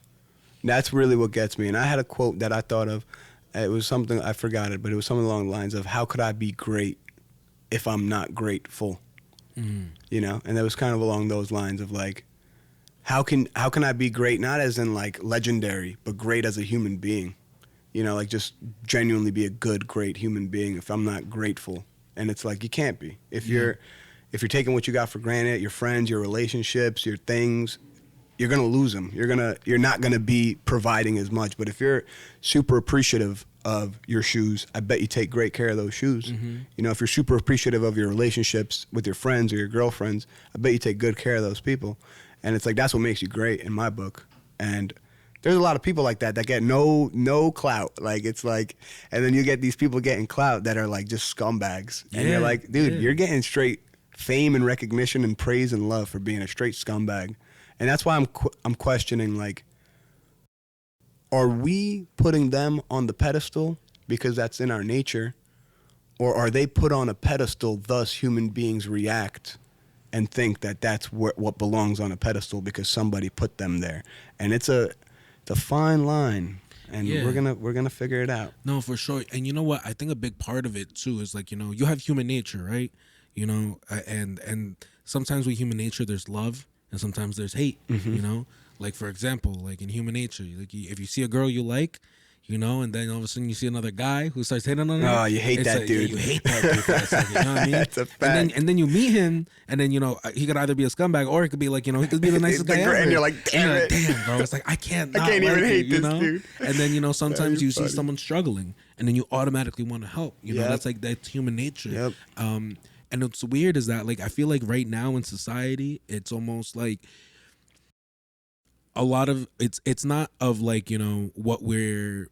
That's really what gets me. And I had a quote that I thought of. It was something, I forgot it, but it was something along the lines of, how could I be great if I'm not grateful? And that was kind of along those lines of like, how can I be great, not as in like legendary, but great as a human being? Like just genuinely be a good, great human being if I'm not grateful. And it's like, you can't be. If you're taking what you got for granted, your friends, your relationships, your things, you're gonna lose them. You're not gonna be providing as much. But if you're super appreciative of your shoes, I bet you take great care of those shoes. If you're super appreciative of your relationships with your friends or your girlfriends, I bet you take good care of those people. And it's like, that's what makes you great in my book. And there's a lot of people like that get no clout. Like, it's like, and then you get these people getting clout that are like just scumbags. And you're like, dude, you're getting straight fame and recognition and praise and love for being a straight scumbag. And that's why I'm questioning, like, are we putting them on the pedestal because that's in our nature, or are they put on a pedestal, thus human beings react and think that that's what belongs on a pedestal because somebody put them there? And it's a fine line, and we're gonna figure it out. No, for sure. And you know what? I think a big part of it too is like, you have human nature, right? And sometimes with human nature there's love. And sometimes there's hate, like, for example, like in human nature, like if you see a girl you like, and then all of a sudden you see another guy who starts hitting on her. Oh, you hate that dude. You hate that dude for a second, you know what I mean? That's a fact. And then you meet him, and then, he could either be a scumbag or he could be like, he could be the nicest guy ever. And you're like, damn bro. It's like, I can't even hate this dude. And then, sometimes you see someone struggling, and then you automatically want to help. That's human nature. Yep. And what's weird is that, like, I feel like right now in society, it's almost like a lot of it's not of like, what we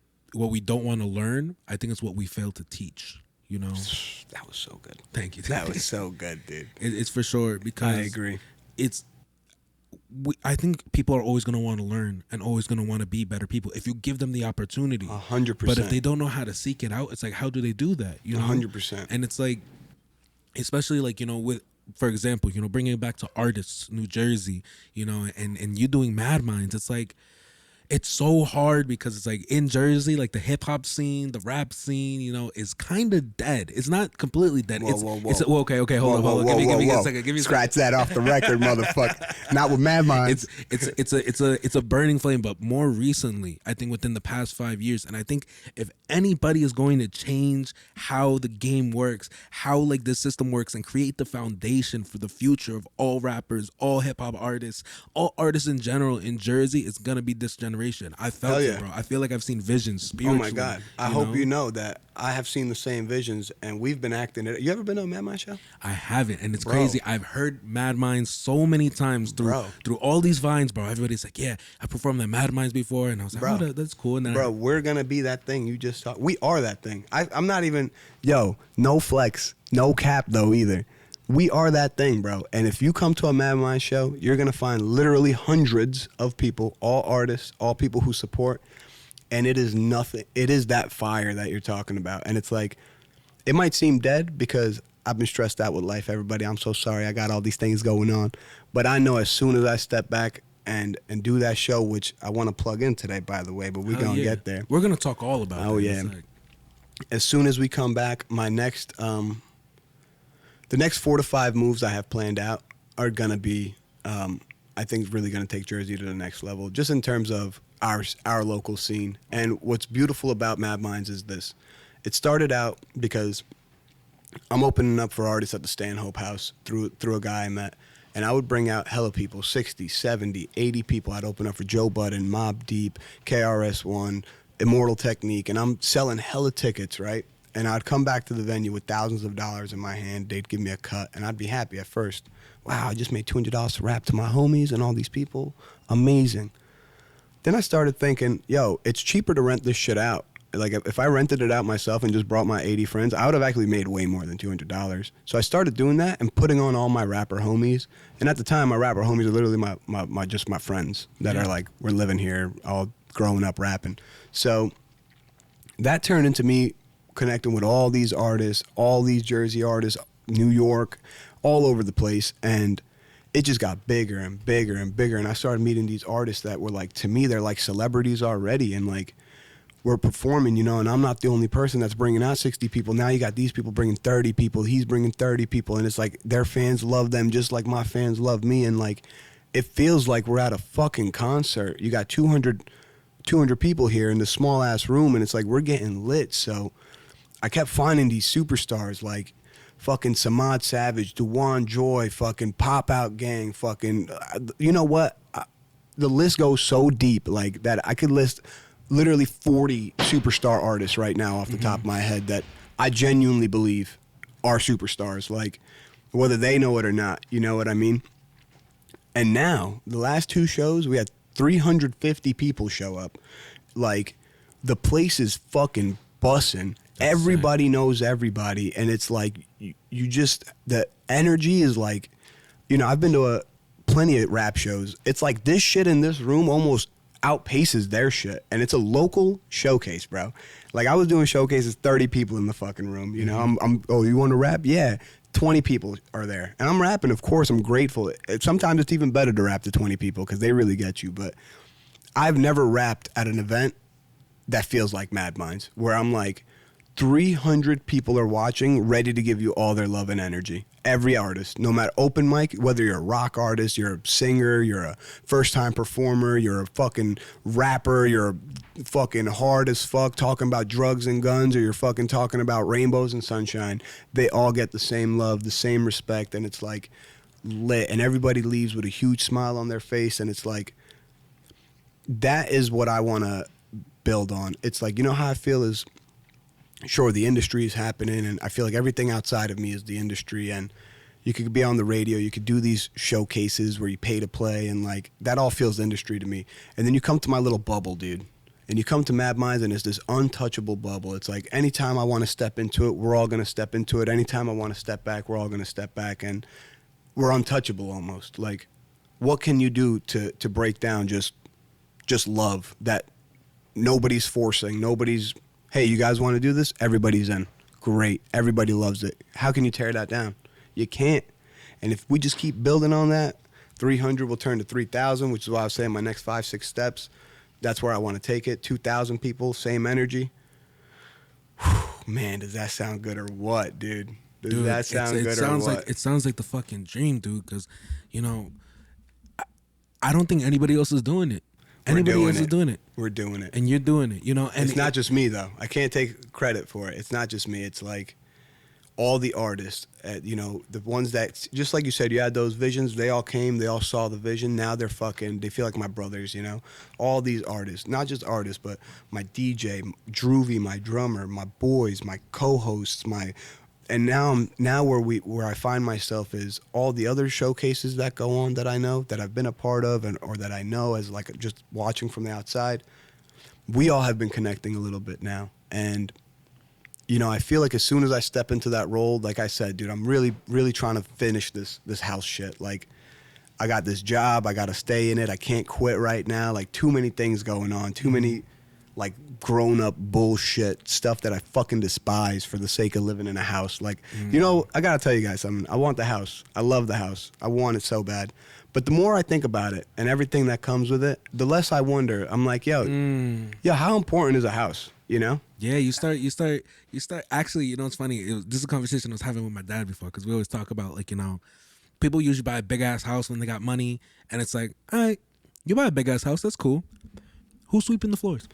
don't want to learn. I think it's what we fail to teach. That was so good. Thank you. That was so good, dude. It's for sure, because I agree. I think people are always going to want to learn and always going to want to be better people if you give them the opportunity. 100%. But if they don't know how to seek it out, it's like, how do they do that? 100%. And it's like, especially like, with, for example, bringing it back to artists, New Jersey, and you doing Mad Minds, it's like, it's so hard because it's like in Jersey, like the hip hop scene, the rap scene, you know, is kind of dead. It's not completely dead. Okay, hold on. Give me a second. Scratch that off the record, motherfucker. Not with Mad Minds. It's a burning flame. But more recently, I think within the past 5 years, and I think if anybody is going to change how the game works, how like this system works, and create the foundation for the future of all rappers, all hip hop artists, all artists in general in Jersey, it's gonna be this generation. I felt it, bro. I feel like I've seen visions spiritually. Oh my God. I hope you know that I have seen the same visions, and we've been acting it. You ever been to a Mad Mind show? I haven't, and it's crazy. I've heard Mad Minds so many times through all these vines, bro. Everybody's like, yeah, I performed at Mad Minds before, and I was like, oh, that's cool. And then we're gonna be that thing you just saw. We are that thing. I'm not even, no flex, no cap though either. We are that thing, bro. And if you come to a Mad Mind show, you're going to find literally hundreds of people, all artists, all people who support. And it is nothing. It is that fire that you're talking about. And it's like, it might seem dead because I've been stressed out with life, everybody. I'm so sorry. I got all these things going on. But I know as soon as I step back and do that show, which I want to plug in today, by the way, but we're going to get there. We're going to talk all about it. Oh, yeah. As soon as we come back, my next... the next 4 to 5 moves I have planned out are going to be, I think, really going to take Jersey to the next level, just in terms of our local scene. And what's beautiful about Mad Minds is this. It started out because I'm opening up for artists at the Stanhope House through a guy I met. And I would bring out hella people, 60, 70, 80 people. I'd open up for Joe Budden, Mobb Deep, KRS-One, Immortal Technique. And I'm selling hella tickets, right? And I'd come back to the venue with thousands of dollars in my hand. They'd give me a cut, and I'd be happy at first. Wow, I just made $200 to rap to my homies and all these people. Amazing. Then I started thinking, it's cheaper to rent this shit out. Like, if I rented it out myself and just brought my 80 friends, I would have actually made way more than $200. So I started doing that and putting on all my rapper homies. And at the time, my rapper homies are literally my friends that are like, we're living here, all growing up rapping. So that turned into me connecting with all these artists, all these Jersey artists, New York, all over the place. And it just got bigger and bigger and bigger. And I started meeting these artists that were like, to me, they're like celebrities already. And like, we're performing, and I'm not the only person that's bringing out 60 people. Now you got these people bringing 30 people. He's bringing 30 people. And it's like their fans love them just like my fans love me. And like, it feels like we're at a fucking concert. You got 200 people here in this small ass room. And it's like, we're getting lit. So I kept finding these superstars like fucking Samad Savage, Dewan Joy, fucking Pop Out Gang, fucking, you know what? The list goes so deep like that I could list literally 40 superstar artists right now off the top of my head that I genuinely believe are superstars, like whether they know it or not, you know what I mean? And now, the last 2 shows, we had 350 people show up. Like, the place is fucking bussin'. Everybody knows everybody, and it's like you just, the energy is like, I've been to plenty of rap shows. It's like this shit in this room almost outpaces their shit, and it's a local showcase, bro. Like, I was doing showcases, 30 people in the fucking room. Oh, you want to rap? Yeah. 20 people are there, and I'm rapping. Of course, I'm grateful. Sometimes it's even better to rap to 20 people because they really get you. But I've never rapped at an event that feels like Mad Minds, where I'm like, 300 people are watching, ready to give you all their love and energy. Every artist, no matter open mic, whether you're a rock artist, you're a singer, you're a first-time performer, you're a fucking rapper, you're fucking hard as fuck talking about drugs and guns, or you're fucking talking about rainbows and sunshine, they all get the same love, the same respect, and it's like lit. And everybody leaves with a huge smile on their face, and it's like, that is what I want to build on. It's like, how I feel is, sure, the industry is happening, and I feel like everything outside of me is the industry, and you could be on the radio, you could do these showcases where you pay to play, and like, that all feels industry to me. And then you come to my little bubble, dude, and you come to Mad Minds, and it's this untouchable bubble. It's like, anytime I want to step into it, we're all going to step into it. Anytime I want to step back, we're all going to step back, and we're untouchable almost. Like, what can you do to break down just love that nobody's forcing, nobody's, hey, you guys want to do this? Everybody's in. Great. Everybody loves it. How can you tear that down? You can't. And if we just keep building on that, 300 will turn to 3,000, which is why I was saying my next 5-6 steps. That's where I want to take it. 2,000 people, same energy. Whew, man, does that sound good or what, dude? Does that sound good or what? It sounds like the fucking dream, dude. Because, you know, I don't think anybody else is doing it. Anybody else is doing it. We're doing it. And you're doing it, you know. And it's not just me, though. I can't take credit for it. It's not just me. It's like all the artists, you know, the ones that, just like you said, you had those visions. They all came. They all saw the vision. Now they feel like my brothers, you know. All these artists, not just artists, but my DJ, Droovy, my drummer, my boys, my co-hosts, and now where I find myself is all the other showcases that go on that I know, that I've been a part of, or that I know as like just watching from the outside. We all have been connecting a little bit now, and you know, I feel like as soon as I step into that role, like I said, dude, I'm really, really trying to finish this house shit. Like, I got this job, I got to stay in it. I can't quit right now. Like, too many things going on, too many like grown-up bullshit stuff that I fucking despise for the sake of living in a house. Like, you know, I gotta tell you guys something. I want the house. I love the house. I want it so bad. But the more I think about it and everything that comes with it, the less I wonder. I'm like, yo, how important is a house? You know? Yeah, you start. Actually, you know, it's funny. This is a conversation I was having with my dad before, because we always talk about, like, you know, people usually buy a big ass house when they got money, and it's like, all right, you buy a big ass house, that's cool. Who's sweeping the floors?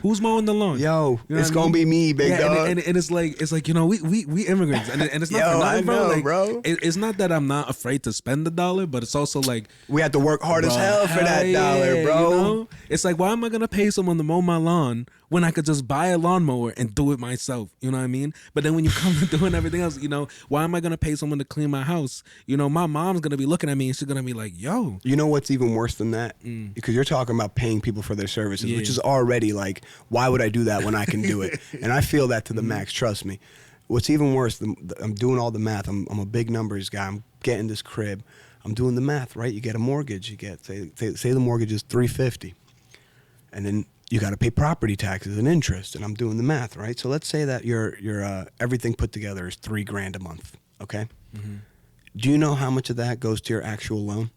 Who's mowing the lawn? Yo, you know it's gonna be me, big dog. And it's like, you know, we immigrants, and it's not for nothing, bro. Like, bro. It's not that I'm not afraid to spend the dollar, but it's also like we have to work hard as hell for that dollar, bro. You know? It's like, why am I gonna pay someone to mow my lawn when I could just buy a lawnmower and do it myself? You know what I mean? But then when you come to doing everything else, you know, why am I gonna pay someone to clean my house? You know, my mom's gonna be looking at me and she's gonna be like, yo. You know what's even worse than that? Because you're talking about paying people for their services, which is already like, why would I do that when I can do it? And I feel that to the max, trust me. What's even worse, I'm doing all the math. I'm a big numbers guy. I'm getting this crib. I'm doing the math, right? You get a mortgage. You get, say the mortgage is $350. And then you got to pay property taxes and interest. And I'm doing the math, right? So let's say that your everything put together is $3,000 a month, okay? Do you know how much of that goes to your actual loan?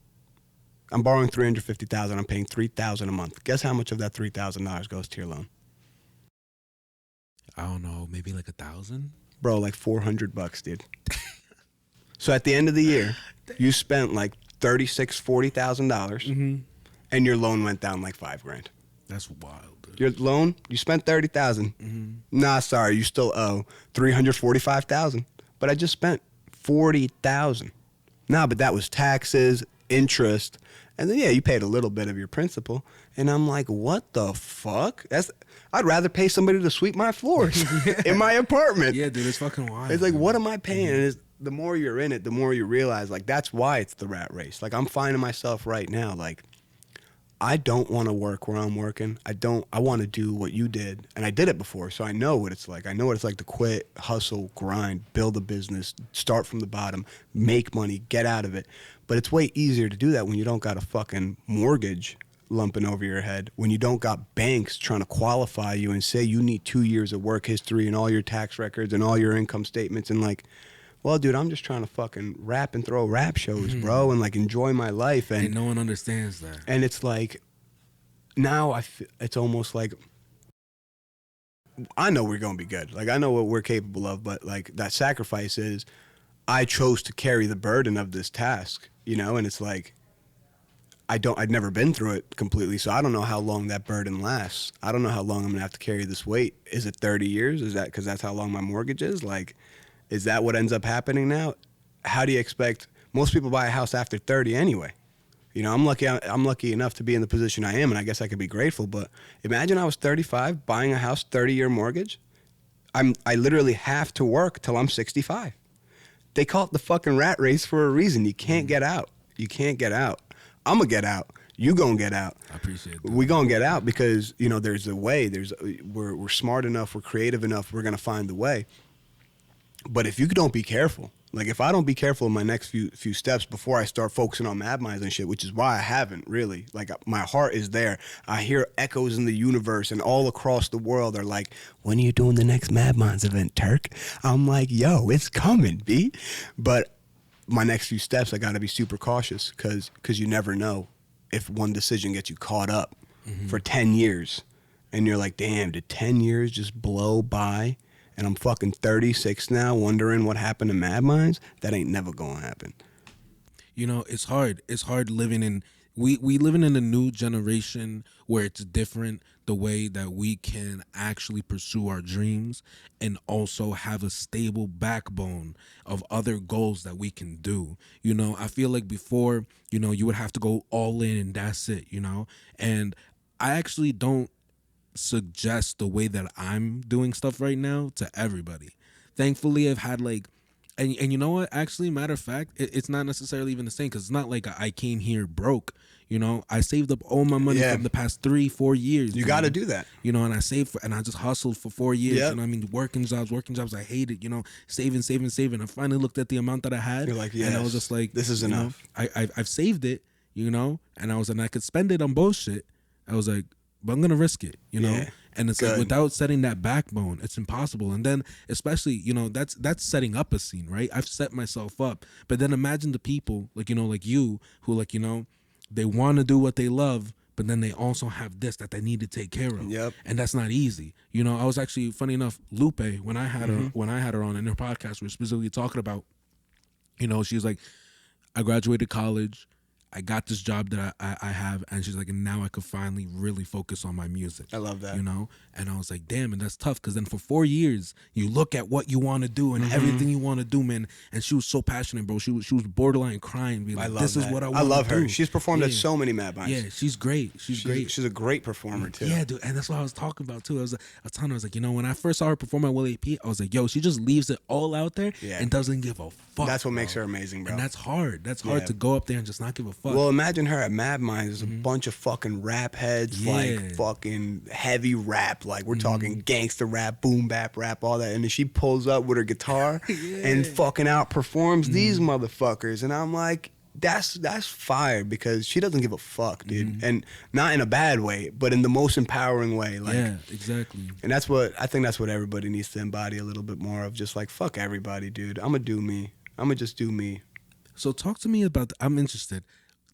I'm borrowing $350,000. I'm paying $3,000 a month. Guess how much of that $3,000 goes to your loan? I don't know, maybe like 1,000? Bro, like $400, dude. So at the end of the year, you spent like $36,000, $40,000, and your loan went down like $5,000. That's wild, dude. Your loan, you spent $30,000. Nah, sorry, you still owe $345,000. But I just spent $40,000. Nah, but that was taxes, interest, and then you paid a little bit of your principal. And I'm like, what the fuck? I'd rather pay somebody to sweep my floors in my apartment. Yeah, dude, it's fucking wild. It's like, what am I paying? And the more you're in it, the more you realize, like, that's why it's the rat race. Like, I'm finding myself right now, like, I don't want to work where I'm working. I want to do what you did. And I did it before, so I know what it's like. I know what it's like to quit, hustle, grind, build a business, start from the bottom, make money, get out of it. But it's way easier to do that when you don't got a fucking mortgage lumping over your head, when you don't got banks trying to qualify you and say you need 2 years of work history and all your tax records and all your income statements, and like, well, dude, I'm just trying to fucking rap and throw rap shows, bro, and like enjoy my life. And no one understands that. And it's like, now it's almost like, I know we're going to be good. Like, I know what we're capable of, but like that sacrifice is, I chose to carry the burden of this task, you know, and it's like, I'd never been through it completely, so I don't know how long that burden lasts. I don't know how long I'm gonna have to carry this weight. Is it 30 years? Is that because that's how long my mortgage is? Like, is that what ends up happening now? How do you expect, most people buy a house after 30 anyway. You know, I'm lucky enough to be in the position I am, and I guess I could be grateful, but imagine I was 35 buying a house, 30-year mortgage. I literally have to work till I'm 65. They call it the fucking rat race for a reason. You can't get out. You can't get out. I'm gonna get out. You gonna get out. I appreciate that. We gonna get out because, you know, there's a way. We're smart enough. We're creative enough. We're gonna find the way. But if you don't be careful, like if I don't be careful in my next few steps before I start focusing on Mad Minds and shit, which is why I haven't really. Like, my heart is there. I hear echoes in the universe and all across the world are like, when are you doing the next Mad Minds event, Turk? I'm like, yo, it's coming, B. But my next few steps, I got to be super cautious because you never know if one decision gets you caught up. for 10 years. And you're like, damn, did 10 years just blow by? And I'm fucking 36 now, wondering what happened to Mad Minds? That ain't never gonna happen. You know, it's hard. It's hard living in we living in a new generation where it's different the way that we can actually pursue our dreams and also have a stable backbone of other goals that we can do. You know, I feel like before, you know, you would have to go all in and that's it, you know? And I actually don't suggest the way that I'm doing stuff right now to everybody. Thankfully, I've had like and you know what? Actually, matter of fact, it's not necessarily even the same because it's not like I came here broke. You know, I saved up all my money from the past 3-4 years. You got to do that. You know, and I saved and I just hustled for 4 years. Yep. You know, I mean, working jobs. I hated. You know, saving. I finally looked at the amount that I had. You're like, and I was just like, this is enough. I've saved it. You know, and I could spend it on bullshit. I was like, but I'm gonna risk it. You know. Yeah. And it's like without setting that backbone, it's impossible. And then especially, you know, that's setting up a scene, right? I've set myself up. But then imagine the people like, you know, like you who like, you know, they want to do what they love, but then they also have this that they need to take care of. Yep. And that's not easy. You know, I was actually, funny enough, Lupe, when I had her on in her podcast, we were specifically talking about, you know, she was like, I graduated college. I got this job that I have, and she's like, and now I could finally really focus on my music. I love that. You know? And I was like, damn, and that's tough, because then for 4 years, you look at what you want to do and everything you want to do, man, and she was so passionate, bro. She was borderline crying, being like, this is what I want to do. I love her. She's performed at so many Mad Minds. Yeah, she's great. She's great. She's a great performer, too. Yeah, dude, and that's what I was talking about, too. I was telling her, I was like, you know, when I first saw her perform at Will AP, I was like, yo, she just leaves it all out there and doesn't give a fuck. That's what makes her amazing, bro. And that's hard. That's hard to go up there and just not give a fuck. Well, imagine her at Mad Minds. There's a bunch of fucking rap heads, like fucking heavy rap. Like we're talking gangster rap, boom bap rap, all that. And then she pulls up with her guitar and fucking outperforms these motherfuckers. And I'm like, that's fire, because she doesn't give a fuck, dude. And not in a bad way, but in the most empowering way. Like, yeah, exactly. And that's what I think everybody needs to embody a little bit more of. Just like, fuck everybody, dude. I'm gonna do me. I'm gonna just do me. So talk to me about, I'm interested.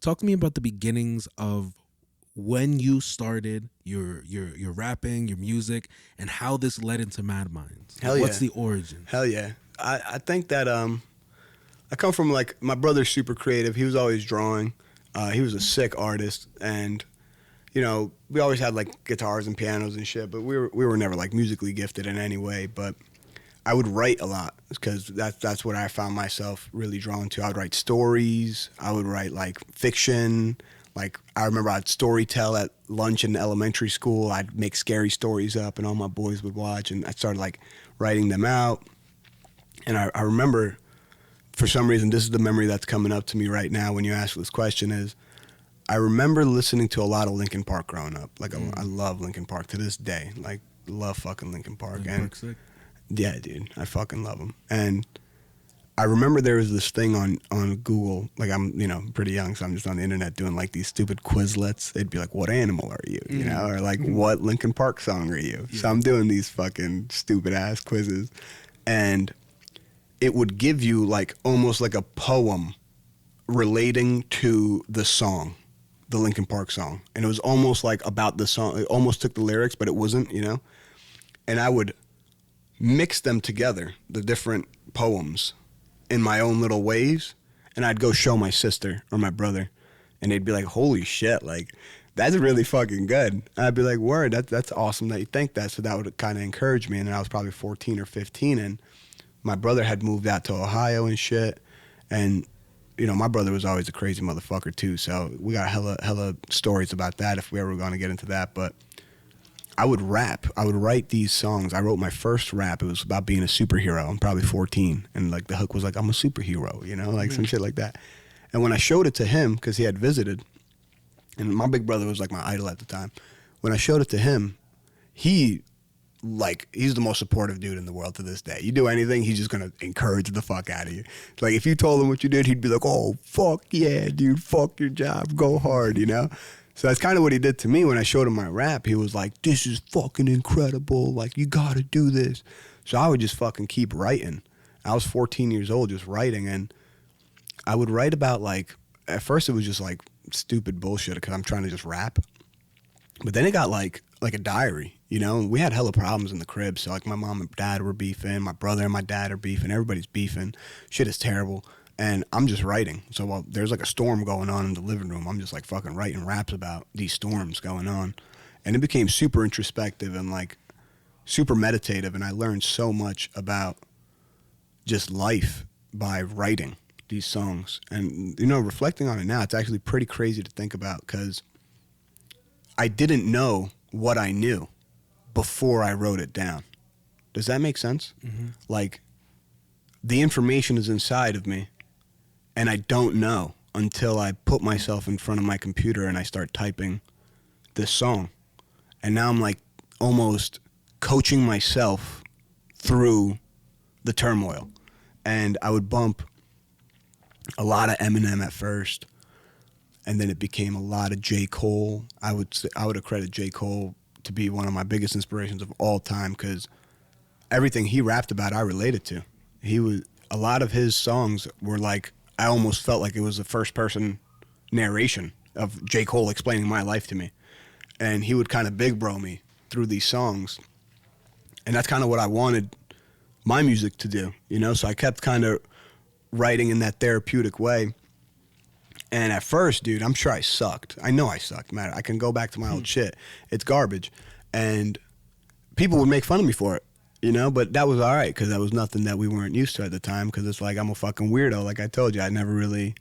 Talk to me about the beginnings of when you started your rapping, your music, and how this led into Mad Minds. Hell yeah. What's the origin? Hell yeah. I think that I come from, like, my brother's super creative. He was always drawing. He was a sick artist, and you know, we always had like guitars and pianos and shit, but we were never like musically gifted in any way. But I would write a lot, because that's what I found myself really drawn to. I would write stories. I would write like fiction. Like, I remember I'd storytell at lunch in elementary school. I'd make scary stories up, and all my boys would watch, and I started like writing them out. And I remember, for some reason, this is the memory that's coming up to me right now when you ask this question, is I remember listening to a lot of Linkin Park growing up. Like, I love Linkin Park to this day. Like, love fucking Linkin Park. Linkin Park's sick. Yeah, dude, I fucking love them. And I remember there was this thing on Google, like, I'm, you know, pretty young, so I'm just on the internet doing like these stupid Quizlets. They'd be like, what animal are you? You know, or like, what Linkin Park song are you? Yeah. So I'm doing these fucking stupid ass quizzes, and it would give you like almost like a poem relating to the song, the Linkin Park song. And it was almost like about the song. It almost took the lyrics, but it wasn't, you know? And I would mix them together, the different poems, in my own little ways, and I'd go show my sister or my brother, and they'd be like, holy shit, like, that's really fucking good. And I'd be like, word, that's awesome that you think that. So that would kind of encourage me. And then I was probably 14 or 15, and my brother had moved out to Ohio and shit, and you know, my brother was always a crazy motherfucker too, so we got hella stories about that if we ever were going to get into that. But I would rap. I would write these songs. I wrote my first rap. It was about being a superhero. I'm probably 14. And like the hook was like, I'm a superhero, you know, like some shit like that. And when I showed it to him, because he had visited, and my big brother was like my idol at the time. When I showed it to him, he's the most supportive dude in the world to this day. You do anything, he's just going to encourage the fuck out of you. Like, if you told him what you did, he'd be like, oh, fuck yeah, dude, fuck your job, go hard, you know? So that's kind of what he did to me when I showed him my rap. He was like, this is fucking incredible. Like, you got to do this. So I would just fucking keep writing. I was 14 years old just writing, and I would write about, like, at first it was just like stupid bullshit because I'm trying to just rap. But then it got like a diary, you know? We had hella problems in the crib. So like my mom and dad were beefing, my brother and my dad are beefing, everybody's beefing. Shit is terrible. And I'm just writing. So while there's like a storm going on in the living room, I'm just like fucking writing raps about these storms going on. And it became super introspective and like super meditative. And I learned so much about just life by writing these songs. And, you know, reflecting on it now, it's actually pretty crazy to think about because I didn't know what I knew before I wrote it down. Does that make sense? Mm-hmm. Like, the information is inside of me, and I don't know until I put myself in front of my computer and I start typing this song. And now I'm like almost coaching myself through the turmoil. And I would bump a lot of Eminem at first, and then it became a lot of J. Cole. I would accredit J. Cole to be one of my biggest inspirations of all time because everything he rapped about, I related to. A lot of his songs were like, I almost felt like it was a first person narration of J. Cole explaining my life to me. And he would kind of big bro me through these songs. And that's kind of what I wanted my music to do, you know? So I kept kind of writing in that therapeutic way. And at first, dude, I'm sure I sucked. I know I sucked, man. I can go back to my old shit. It's garbage. And people would make fun of me for it, you know? But that was all right because that was nothing that we weren't used to at the time because it's like I'm a fucking weirdo. Like I told you, I never really,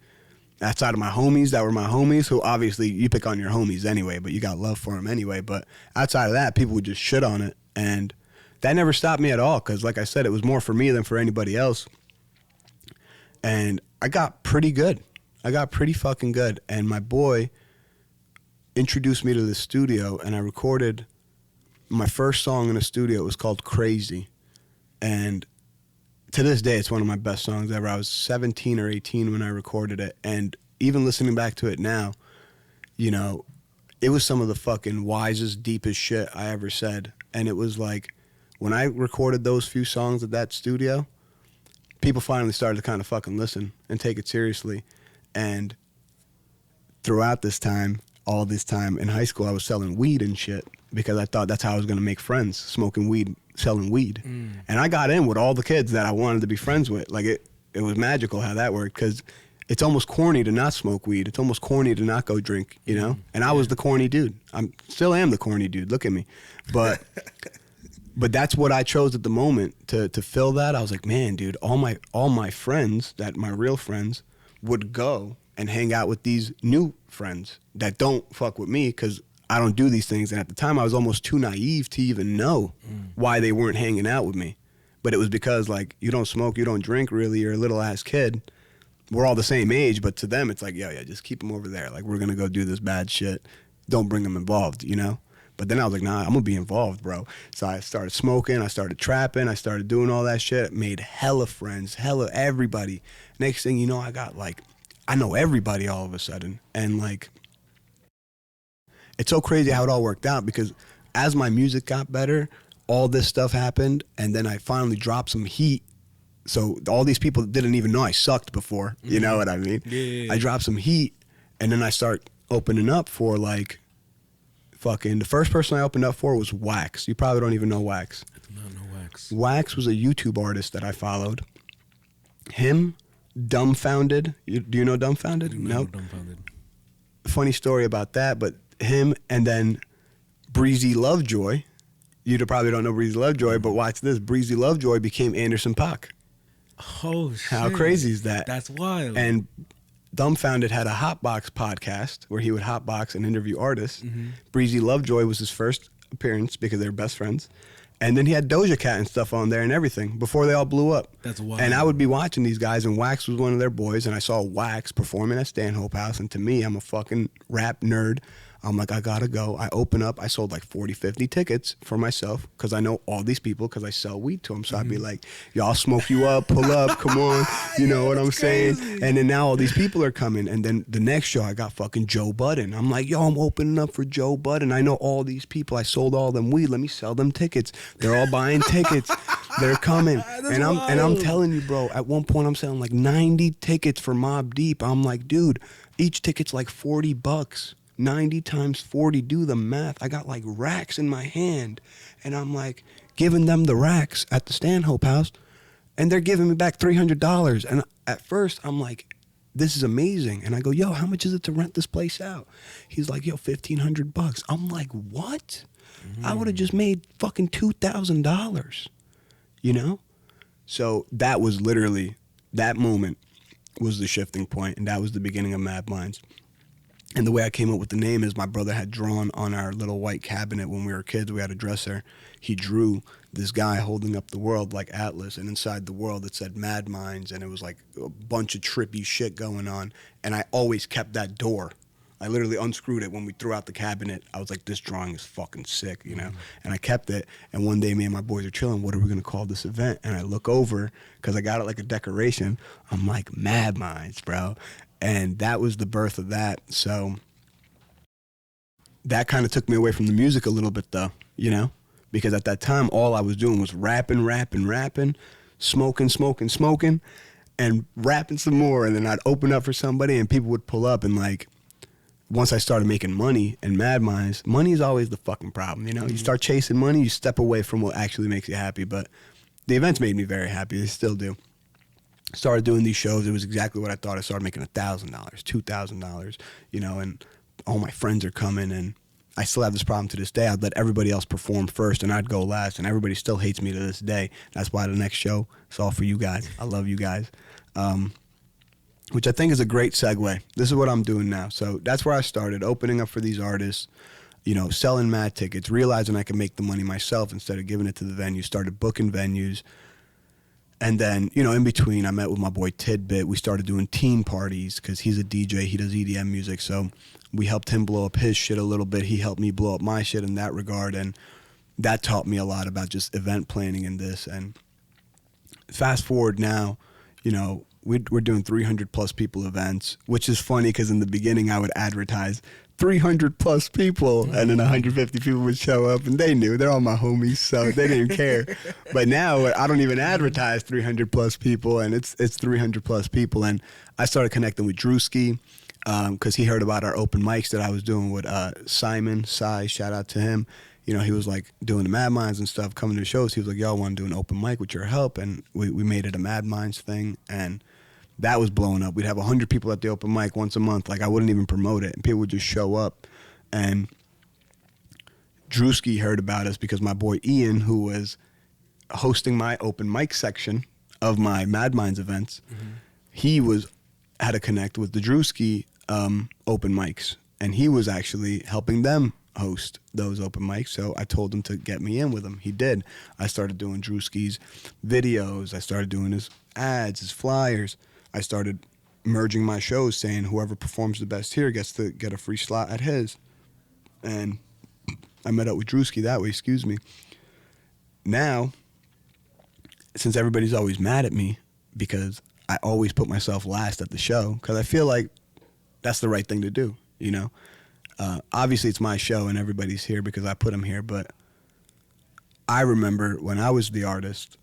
outside of my homies that were my homies, who obviously you pick on your homies anyway, but you got love for them anyway. But outside of that, people would just shit on it. And that never stopped me at all because, like I said, it was more for me than for anybody else. And I got pretty good. I got pretty fucking good. And my boy introduced me to the studio, and I recorded my first song in the studio. It was called Crazy. And to this day, it's one of my best songs ever. I was 17 or 18 when I recorded it. And even listening back to it now, you know, it was some of the fucking wisest, deepest shit I ever said. And it was like, when I recorded those few songs at that studio, people finally started to kind of fucking listen and take it seriously. And throughout this time, all this time in high school, I was selling weed and shit because I thought that's how I was going to make friends, smoking weed, selling weed. And I got in with all the kids that I wanted to be friends with. Like it was magical how that worked because it's almost corny to not smoke weed. It's almost corny to not go drink, you know? And I was the corny dude. I still am the corny dude. Look at me. But but that's what I chose at the moment to fill that. I was like, man, dude, all my friends, my real friends, would go and hang out with these new friends that don't fuck with me because I don't do these things. And at the time, I was almost too naive to even know why they weren't hanging out with me. But it was because, like, you don't smoke, you don't drink, really. You're a little-ass kid. We're all the same age, but to them, it's like, yeah, just keep them over there. Like, we're going to go do this bad shit. Don't bring them involved, you know? But then I was like, nah, I'm going to be involved, bro. So I started smoking, I started trapping, I started doing all that shit. Made hella friends, hella everybody. Next thing you know, I know everybody all of a sudden. And, like, it's so crazy how it all worked out because as my music got better, all this stuff happened, and then I finally dropped some heat. So all these people didn't even know I sucked before. You know what I mean? Yeah. I dropped some heat, and then I start opening up for, like, fucking, the first person I opened up for was Wax. You probably don't even know Wax. I do not know Wax. Wax was a YouTube artist that I followed. Him, Dumbfounded. Do you know Dumbfounded? No. Dumbfounded. Funny story about that, but him and then Breezy Lovejoy. You probably don't know Breezy Lovejoy, but watch this. Breezy Lovejoy became Anderson .Paak. Oh, shit. How crazy is that? That's wild. And Dumbfounded had a Hotbox podcast where he would hotbox and interview artists. Breezy Lovejoy was his first appearance because they were best friends. And then he had Doja Cat and stuff on there and everything before they all blew up. That's wild. And I would be watching these guys, and Wax was one of their boys, and I saw Wax performing at Stanhope House. And to me, I'm a fucking rap nerd. I'm like, I gotta go. I open up. I sold like 40, 50 tickets for myself because I know all these people because I sell weed to them. So I'd be like, y'all smoke you up, pull up, come on. You know what I'm saying? And then now all these people are coming. And then the next show, I got fucking Joe Budden. I'm like, yo, I'm opening up for Joe Budden. I know all these people. I sold all them weed. Let me sell them tickets. They're all buying tickets. They're coming. And I'm telling you, bro, at one point I'm selling like 90 tickets for Mobb Deep. I'm like, dude, each ticket's like $40. 90 times 40, do the math. I got like racks in my hand, and I'm like giving them the racks at the Stanhope house, and they're giving me back $300. And at first I'm like, this is amazing. And I go, yo, how much is it to rent this place out? He's like, yo, $1,500. I'm like, what? I would have just made fucking $2,000, you know? So that was literally, that moment was the shifting point, and that was the beginning of Mad Minds. And the way I came up with the name is my brother had drawn on our little white cabinet when we were kids. We had a dresser. He drew this guy holding up the world like Atlas, and inside the world it said Mad Minds, and it was like a bunch of trippy shit going on. And I always kept that door. I literally unscrewed it when we threw out the cabinet. I was like, this drawing is fucking sick, you know? And I kept it. And one day me and my boys are chilling. What are we going to call this event? And I look over, because I got it like a decoration. I'm like, Mad Minds, bro. And that was the birth of that. So that kind of took me away from the music a little bit, though, you know? Because at that time, all I was doing was rapping, smoking, and rapping some more. And then I'd open up for somebody, and people would pull up, and like, once I started making money and Mad Minds, money is always the fucking problem, you know? You start chasing money, you step away from what actually makes you happy. But the events made me very happy. They still do. Started doing these shows. It was exactly what I thought. I started making $1,000, $2,000, you know, and all my friends are coming, and I still have this problem to this day. I'd let everybody else perform first, and I'd go last, and everybody still hates me to this day. That's why the next show is all for you guys. I love you guys. Which I think is a great segue. This is what I'm doing now. So that's where I started, opening up for these artists, you know, selling mad tickets, realizing I could make the money myself instead of giving it to the venue, started booking venues. And then, you know, in between, I met with my boy Tidbit. We started doing teen parties because he's a DJ. He does EDM music. So we helped him blow up his shit a little bit. He helped me blow up my shit in that regard. And that taught me a lot about just event planning and this. And fast forward now, you know, we're doing 300 plus people events, which is funny because in the beginning I would advertise 300 plus people, and then 150 people would show up, and they knew, they're all my homies, so they didn't care. But now I don't even advertise 300 plus people, and it's 300 plus people. And I started connecting with Drewski because he heard about our open mics that I was doing with Simon Sai, shout out to him. You know, he was like doing the Mad Minds and stuff, coming to the shows. He was like, yo, I want to do an open mic with your help. And we made it a Mad Minds thing, and that was blowing up. We'd have 100 people at the open mic once a month. Like, I wouldn't even promote it, and people would just show up. And Drewski heard about us because my boy Ian, who was hosting my open mic section of my Mad Minds events, he had to connect with the Drewski open mics, and he was actually helping them host those open mics. So I told him to get me in with him. He did. I started doing Drewski's videos. I started doing his ads, his flyers. I started merging my shows, saying whoever performs the best here gets to get a free slot at his. And I met up with Drewski that way, excuse me. Now, since everybody's always mad at me because I always put myself last at the show, because I feel like that's the right thing to do, you know? Obviously, it's my show and everybody's here because I put them here, but I remember when I was the artist,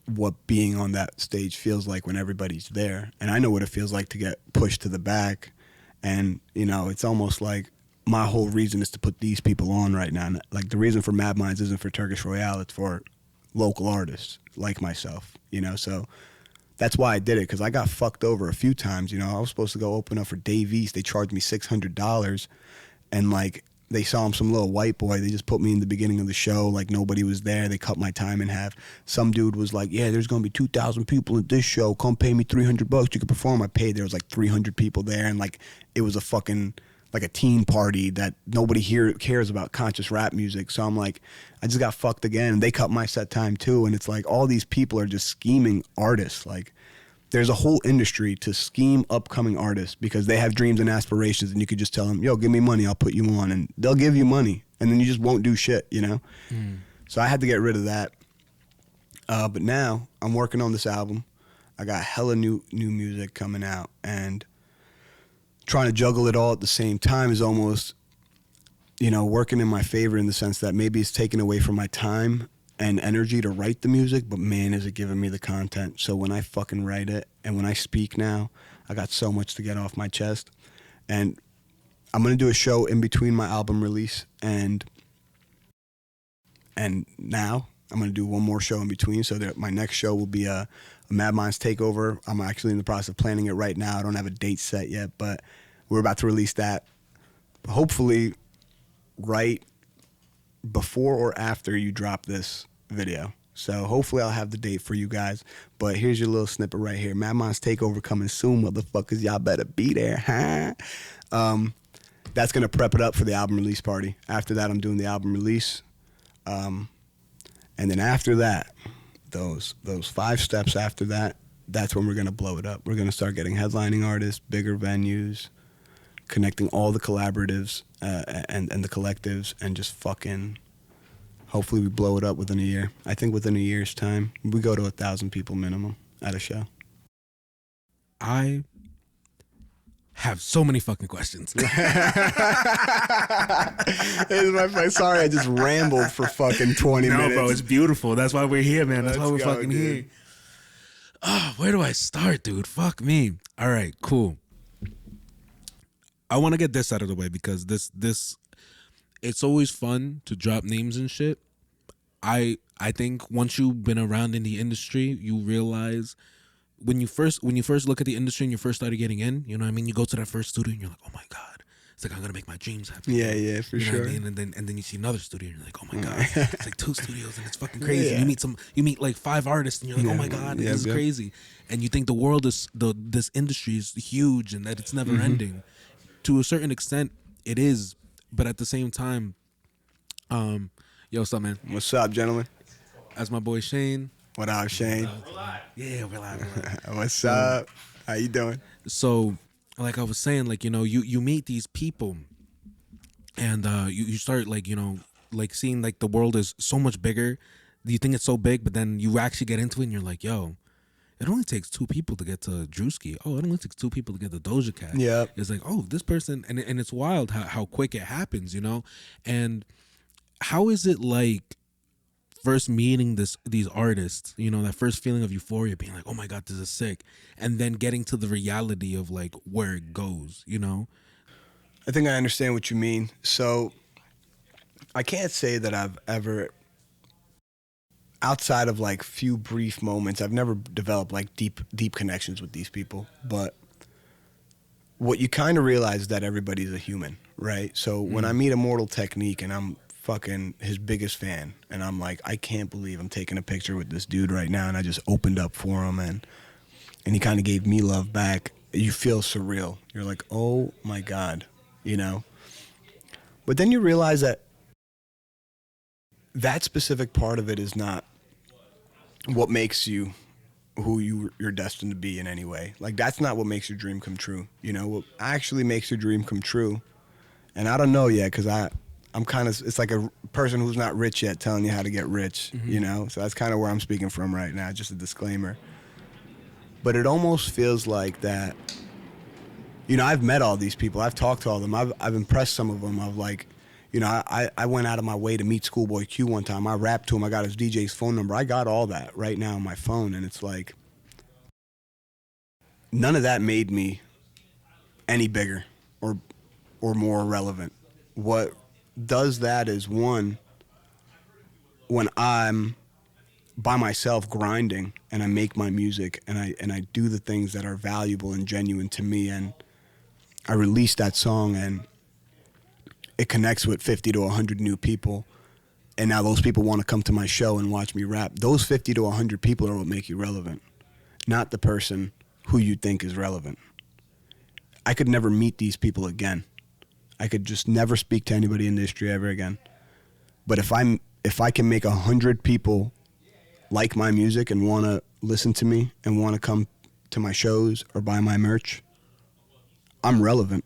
what being on that stage feels like when everybody's there. And I know what it feels like to get pushed to the back. And, you know, it's almost like my whole reason is to put these people on right now. Like, the reason for Mad Minds isn't for Turkish Royale, it's for local artists like myself, you know? So that's why I did it, because I got fucked over a few times. You know, I was supposed to go open up for Dave East. They charged me $600. And, like, they saw him, some little white boy. They just put me in the beginning of the show like nobody was there. They cut my time in half. Some dude was like, yeah, there's going to be 2,000 people at this show. Come pay me $300. You can perform. I paid. There was like 300 people there. And, like, it was a fucking, like, a teen party that nobody here cares about conscious rap music. So I'm like, I just got fucked again. They cut my set time too. And it's like all these people are just scheming artists. Like, there's a whole industry to scheme upcoming artists because they have dreams and aspirations, and you could just tell them, yo, give me money, I'll put you on, and they'll give you money, and then you just won't do shit, you know? So I had to get rid of that. But now I'm working on this album. I got hella new music coming out, and trying to juggle it all at the same time is almost, you know, working in my favor in the sense that maybe it's taking away from my time and energy to write the music, but man, is it giving me the content. So when I fucking write it and when I speak now, I got so much to get off my chest. And I'm gonna do a show in between my album release and now. I'm gonna do one more show in between, so that my next show will be a Mad Minds takeover. I'm actually in the process of planning it right now. I don't have a date set yet, but we're about to release that. Hopefully, right before or after you drop this video. So hopefully I'll have the date for you guys. But here's your little snippet right here. Mad Minds takeover coming soon, motherfuckers. Y'all better be there, huh? That's gonna prep it up for the album release party. After that, I'm doing the album release. And then after that, those 5 steps after that, that's when we're gonna blow it up. We're gonna start getting headlining artists, bigger venues, connecting all the collaboratives and the collectives, and just fucking, hopefully we blow it up within a year. I think within a year's time, we go to 1,000 people minimum at a show. I have so many fucking questions. Sorry, I just rambled for fucking 20 minutes. No, bro, it's beautiful. That's why we're here, man. That's why we're Let's go, fucking dude. here. Oh, where do I start, dude? Fuck me. All right, cool. I want to get this out of the way because this it's always fun to drop names and shit. I think once you've been around in the industry, you realize when you first look at the industry and you first started getting in, you know what I mean? You go to that first studio and you're like, oh my God. It's like, I'm going to make my dreams happen. Yeah, for you know sure. what I mean? And then you see another studio and you're like, oh my God. It's like 2 studios and it's fucking crazy. Yeah. You meet like 5 artists and you're like, oh my God, this is crazy. And you think the world this industry is huge and that it's never ending. To a certain extent, it is. But at the same time, yo, what's up, man? What's up, gentlemen? That's my boy Shane. What up, Shane? Yeah, we're live. What's up? How you doing? So, like I was saying, like, you know, you meet these people and you start, like, you know, like seeing like the world is so much bigger. You think it's so big, but then you actually get into it and you're like, yo, it only takes 2 people to get to Drewski. Oh, it only takes 2 people to get to Doja Cat. Yeah. It's like, oh, this person, and it's wild how quick it happens, you know? And how is it like first meeting these artists, you know, that first feeling of euphoria, being like, oh my God, this is sick, and then getting to the reality of like where it goes, you know? I think I understand what you mean. So I can't say that I've ever, outside of like few brief moments, I've never developed like deep connections with these people. But what you kind of realize is that everybody's a human, right? So when I meet Immortal Technique and I'm fucking his biggest fan, and I'm like, I can't believe I'm taking a picture with this dude right now, and I just opened up for him, and he kind of gave me love back. You feel surreal. You're like, oh my God, you know? But then you realize that specific part of it is not what makes you who you're destined to be in any way. Like, that's not what makes your dream come true. You know, what actually makes your dream come true, and I don't know yet, because I'm kind of, it's like a person who's not rich yet telling you how to get rich, you know? So that's kind of where I'm speaking from right now, just a disclaimer. But it almost feels like that, you know, I've met all these people. I've talked to all of them. I've impressed some of them. I've like, you know, I went out of my way to meet Schoolboy Q one time. I rapped to him. I got his DJ's phone number. I got all that right now on my phone. And it's like, none of that made me any bigger or more relevant. What does that is, one, when I'm by myself grinding and I make my music and I do the things that are valuable and genuine to me, and I release that song and it connects with 50 to 100 new people, and now those people want to come to my show and watch me rap. Those 50 to 100 people are what make you relevant, not the person who you think is relevant. I could never meet these people again. I could just never speak to anybody in the industry ever again. But if I can make 100 people like my music and want to listen to me and want to come to my shows or buy my merch, I'm relevant.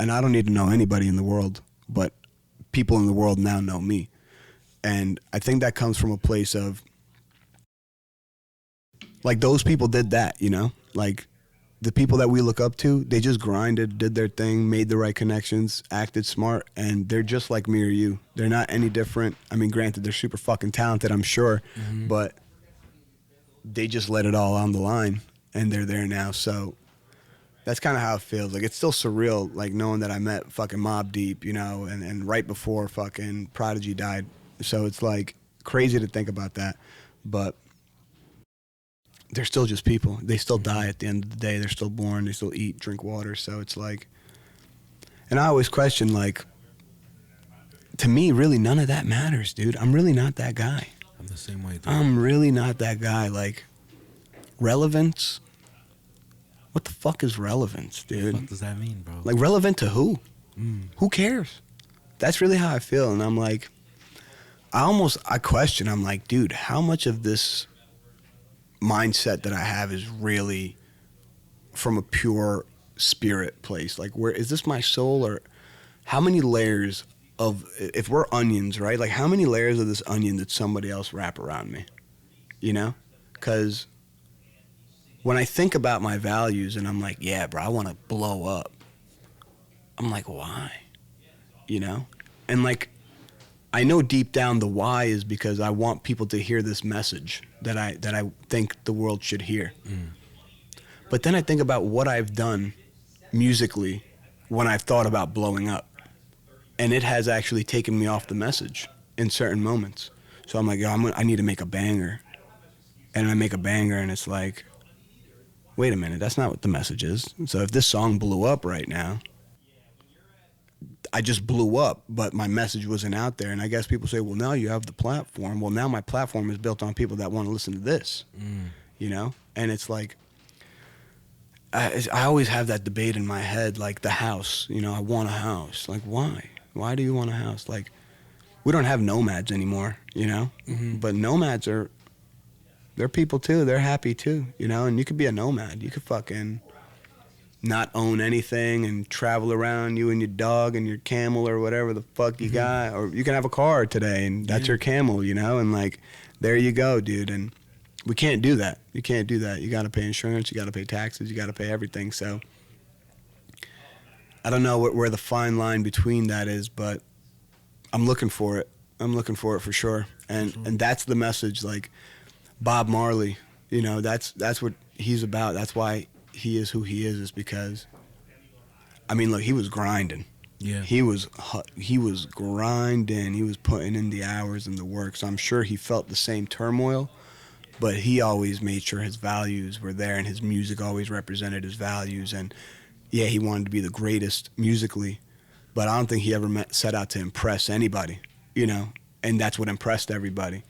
And I don't need to know anybody in the world, but people in the world now know me. And I think that comes from a place of, like, those people did that, you know? Like, the people that we look up to, they just grinded, did their thing, made the right connections, acted smart, and they're just like me or you. They're not any different. I mean, granted, they're super fucking talented, I'm sure, but they just let it all on the line, and they're there now. So That's kind of how it feels. Like, it's still surreal, like, knowing that I met fucking Mobb Deep, you know, and right before fucking Prodigy died. So it's, like, crazy to think about that. But they're still just people. They still die at the end of the day. They're still born. They still eat, drink water. So it's, like... And I always question, like... To me, really, none of that matters, dude. I'm really not that guy. I'm the same way, dude. I'm really not that guy. Like, relevance... What the fuck is relevance, dude? What does that mean, bro? Like, relevant to who? Who cares? That's really how I feel. And I'm like, I question, I'm like, dude, how much of this mindset that I have is really from a pure spirit place? Like, where is this my soul? Or how many layers of, if we're onions, right? Like, how many layers of this onion did somebody else wrap around me? You know? Because when I think about my values and I'm like, yeah, bro, I want to blow up. I'm like, why? You know? And like, I know deep down the why is because I want people to hear this message that I think the world should hear. But then I think about what I've done musically when I've thought about blowing up. And it has actually taken me off the message in certain moments. So I'm like, yo, I need to make a banger. And I make a banger and it's like, wait a minute, that's not what the message is. So if this song blew up right now, I just blew up, but my message wasn't out there. And I guess people say, well, now you have the platform. Well, now my platform is built on people that want to listen to this, you know? And it's like, I always have that debate in my head, like the house, you know, I want a house. Like, why? Why do you want a house? Like, we don't have nomads anymore, you know? But nomads they're people too. They're happy too, you know? And you could be a nomad. You could fucking not own anything and travel around, you and your dog and your camel or whatever the fuck you got. Or you can have a car today and that's your camel, you know? And like, there you go, dude. And we can't do that. You can't do that. You got to pay insurance. You got to pay taxes. You got to pay everything. So I don't know where the fine line between that is, but I'm looking for it. I'm looking for it for sure. And that's the message, like, Bob Marley, you know, that's what he's about. That's why he is who he is because, I mean, look, he was grinding. Yeah. He was grinding. He was putting in the hours and the work. So I'm sure he felt the same turmoil, but he always made sure his values were there and his music always represented his values. And yeah, he wanted to be the greatest musically, but I don't think he ever set out to impress anybody, you know, and that's what impressed everybody.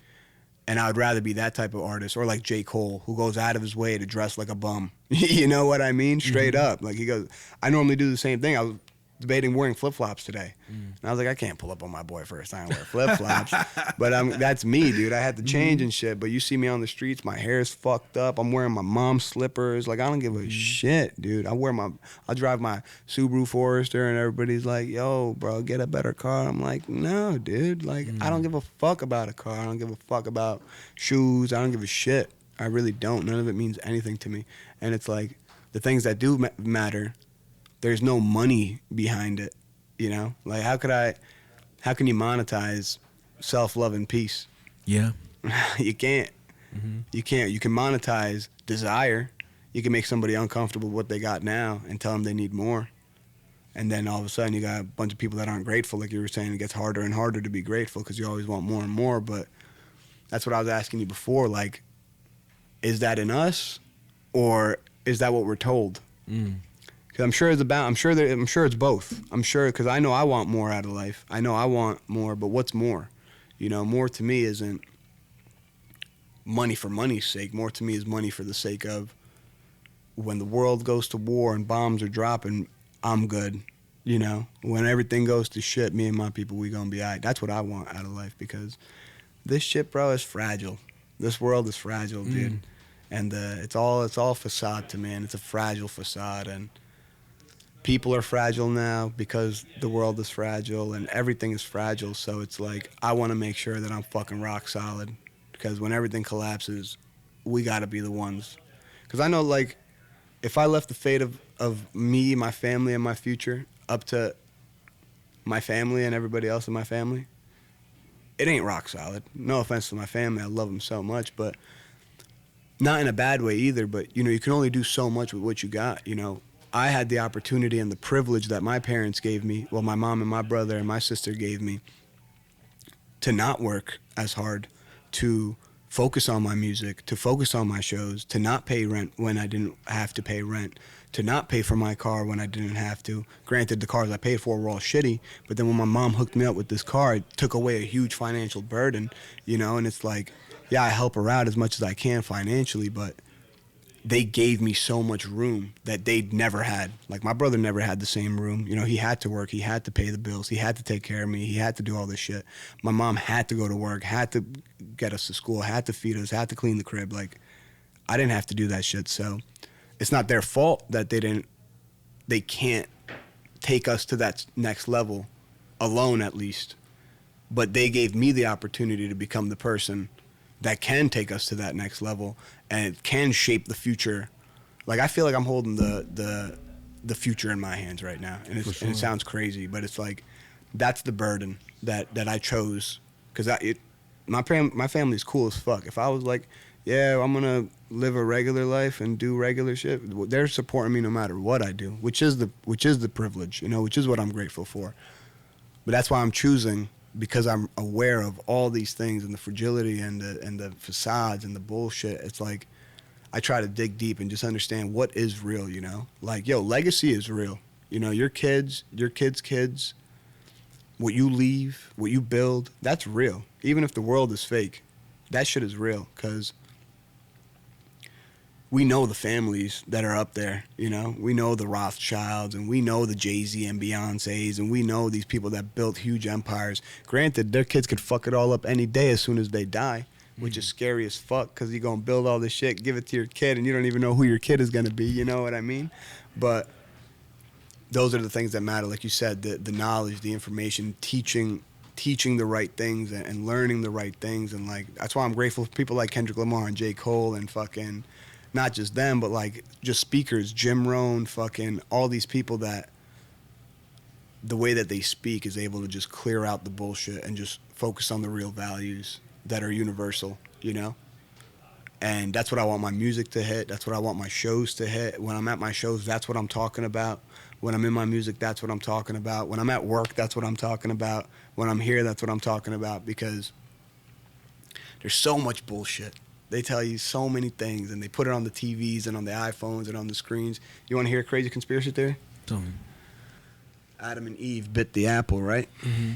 And I would rather be that type of artist, or like J. Cole, who goes out of his way to dress like a bum. You know what I mean? Straight up. Like, he goes, I normally do the same thing. I was debating wearing flip-flops today. And I was like, I can't pull up on my boy first time and wear flip-flops. But that's me, dude. I had to change and shit. But you see me on the streets, my hair's fucked up. I'm wearing my mom's slippers. Like, I don't give a shit, dude. I drive my Subaru Forester and everybody's like, yo, bro, get a better car. I'm like, no, dude. Like, I don't give a fuck about a car. I don't give a fuck about shoes. I don't give a shit. I really don't. None of it means anything to me. And it's like, the things that do matter, there's no money behind it, you know? Like, how can you monetize self-love and peace? Yeah. You can't. You can't. You can monetize desire. You can make somebody uncomfortable with what they got now and tell them they need more. And then all of a sudden you got a bunch of people that aren't grateful. Like you were saying, it gets harder and harder to be grateful because you always want more and more. But that's what I was asking you before. Like, is that in us or is that what we're told? I'm sure it's both. I'm sure, because I know I want more out of life. I know I want more, but what's more? You know, more to me isn't money for money's sake. More to me is money for the sake of when the world goes to war and bombs are dropping, I'm good. You know, when everything goes to shit, me and my people, we gonna be all right. That's what I want out of life because this shit, bro, is fragile. This world is fragile, dude. And it's all facade to me, and it's a fragile facade, and people are fragile now because the world is fragile and everything is fragile. So it's like, I want to make sure that I'm fucking rock solid because when everything collapses, we got to be the ones. Because I know, like, if I left the fate of me, my family, and my future up to my family and everybody else in my family, it ain't rock solid. No offense to my family. I love them so much, but not in a bad way either. But, you know, you can only do so much with what you got, you know. I had the opportunity and the privilege that my parents gave me, well, my mom and my brother and my sister gave me, to not work as hard, to focus on my music, to focus on my shows, to not pay rent when I didn't have to pay rent, to not pay for my car when I didn't have to. Granted, the cars I paid for were all shitty, but then when my mom hooked me up with this car, it took away a huge financial burden, you know, and it's like, yeah, I help her out as much as I can financially, but they gave me so much room that they'd never had. Like, my brother never had the same room. You know, he had to work. He had to pay the bills. He had to take care of me. He had to do all this shit. My mom had to go to work, had to get us to school, had to feed us, had to clean the crib. Like, I didn't have to do that shit. So it's not their fault that they can't take us to that next level alone, at least. But they gave me the opportunity to become the person that can take us to that next level and it can shape the future. Like, I feel like I'm holding the future in my hands right now, and it sounds crazy, but it's like, that's the burden that I chose, because my family's cool as fuck. If I was like, yeah, I'm gonna live a regular life and do regular shit, they're supporting me no matter what I do, which is the privilege, you know, which is what I'm grateful for. But that's why I'm choosing, because I'm aware of all these things and the fragility and the facades and the bullshit. It's like, I try to dig deep and just understand what is real, you know? Like, yo, legacy is real. You know, your kids' kids, what you leave, what you build, that's real. Even if the world is fake, that shit is real, because we know the families that are up there, you know? We know the Rothschilds, and we know the Jay-Z and Beyoncés, and we know these people that built huge empires. Granted, their kids could fuck it all up any day as soon as they die, which is scary as fuck, because you're going to build all this shit, give it to your kid, and you don't even know who your kid is going to be, you know what I mean? But those are the things that matter, like you said, the knowledge, the information, teaching the right things and learning the right things. And, like, that's why I'm grateful for people like Kendrick Lamar and J. Cole and fucking... not just them, but like just speakers, Jim Rohn, fucking all these people that the way that they speak is able to just clear out the bullshit and just focus on the real values that are universal, you know? And that's what I want my music to hit. That's what I want my shows to hit. When I'm at my shows, that's what I'm talking about. When I'm in my music, that's what I'm talking about. When I'm at work, that's what I'm talking about. When I'm here, that's what I'm talking about, because there's so much bullshit. They tell you so many things, and they put it on the TVs and on the iPhones and on the screens. You want to hear a crazy conspiracy theory? Tell me. Adam and Eve bit the apple, right? Mm-hmm.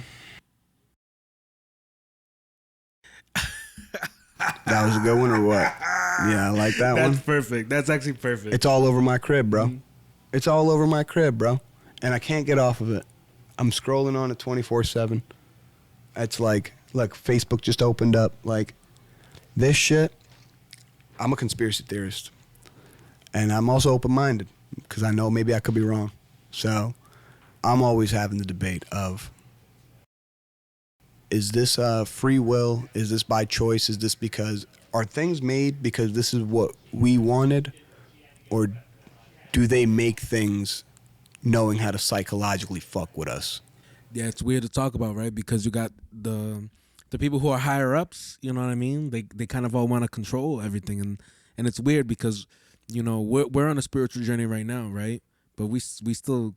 That was a good one, or what? Yeah, I like that one. That's perfect. That's actually perfect. It's all over my crib, bro. Mm-hmm. It's all over my crib, bro. And I can't get off of it. I'm scrolling on it 24/7. It's like, look, Facebook just opened up. Like, this shit... I'm a conspiracy theorist, and I'm also open-minded, because I know maybe I could be wrong. So I'm always having the debate of, is this free will? Is this by choice? Is this because, are things made because this is what we wanted, or do they make things knowing how to psychologically fuck with us? Yeah, it's weird to talk about, right? Because you got the people who are higher ups, you know what I mean? They kind of all want to control everything, and it's weird because, you know, we're on a spiritual journey right now, right? But we still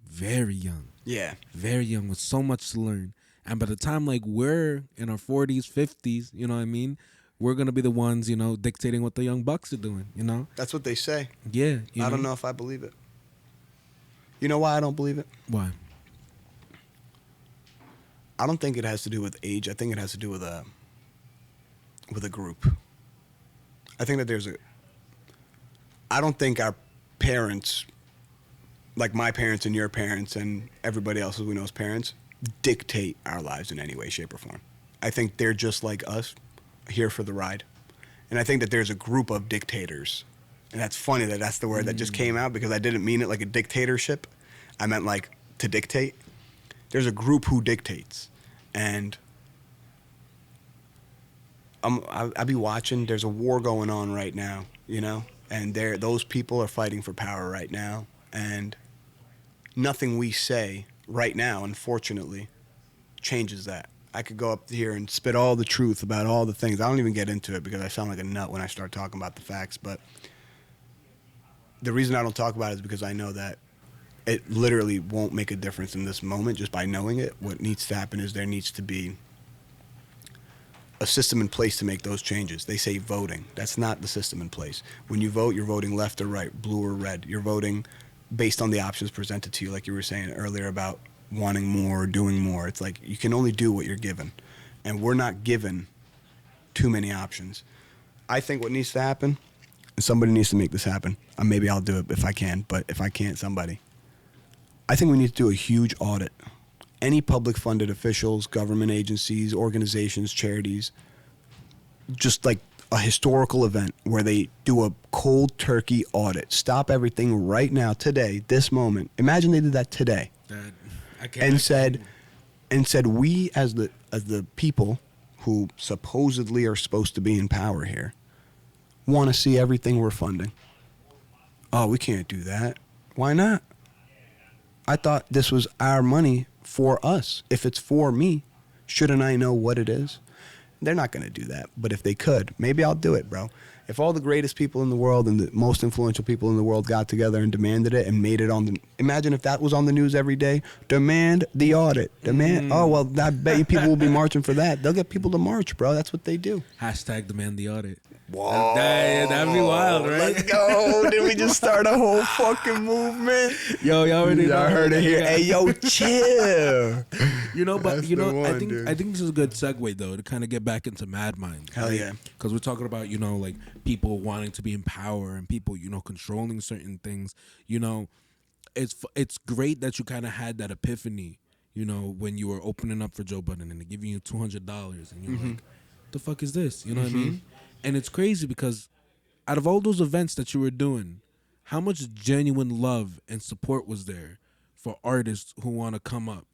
very young. Yeah. Very young with so much to learn. And by the time, like, we're in our 40s, 50s, you know what I mean? We're going to be the ones, you know, dictating what the young bucks are doing, you know? That's what they say. Yeah. I don't know if I believe it. You know why I don't believe it? Why? I don't think it has to do with age. I think it has to do with a group. I think that I don't think our parents, like my parents and your parents and everybody else who we know's parents, dictate our lives in any way, shape, or form. I think they're just like us, here for the ride. And I think that there's a group of dictators. And that's funny that that's the word that just came out, because I didn't mean it like a dictatorship. I meant like to dictate. There's a group who dictates. And I be watching, there's a war going on right now, you know? And those people are fighting for power right now. And nothing we say right now, unfortunately, changes that. I could go up here and spit all the truth about all the things. I don't even get into it because I sound like a nut when I start talking about the facts. But the reason I don't talk about it is because I know that it literally won't make a difference in this moment just by knowing it. What needs to happen is there needs to be a system in place to make those changes. They say voting. That's not the system in place. When you vote, you're voting left or right, blue or red. You're voting based on the options presented to you, like you were saying earlier about wanting more or doing more. It's like you can only do what you're given. And we're not given too many options. I think what needs to happen, and somebody needs to make this happen. Maybe I'll do it if I can, but if I can't, somebody. I think we need to do a huge audit. Any public funded officials, government agencies, organizations, charities, just like a historical event where they do a cold turkey audit. Stop everything right now, today, this moment. Imagine they did that today. And said we as the people who supposedly are supposed to be in power here want to see everything we're funding. Oh, we can't do that. Why not? I thought this was our money for us. If it's for me, shouldn't I know what it is? They're not going to do that. But if they could, maybe I'll do it, bro. If all the greatest people in the world and the most influential people in the world got together and demanded it and made it on the... Imagine if that was on the news every day. Demand the audit. Demand... Oh, well, I bet you people will be marching for that. They'll get people to march, bro. That's what they do. Hashtag demand the audit. Whoa. That'd be wild, right? Let's go. Did we just start a whole fucking movement? Yo, y'all already know. Y'all heard it here. Hey, yo, chill. I think this is a good segue, though, to kind of get back into Mad Mind. Hell yeah. Because we're talking about, like, people wanting to be in power and people, controlling certain things. It's great that you kind of had that epiphany, when you were opening up for Joe Budden and they're giving you $200 and you're like, the fuck is this? You know what I mean? And it's crazy because out of all those events that you were doing, how much genuine love and support was there for artists who want to come up,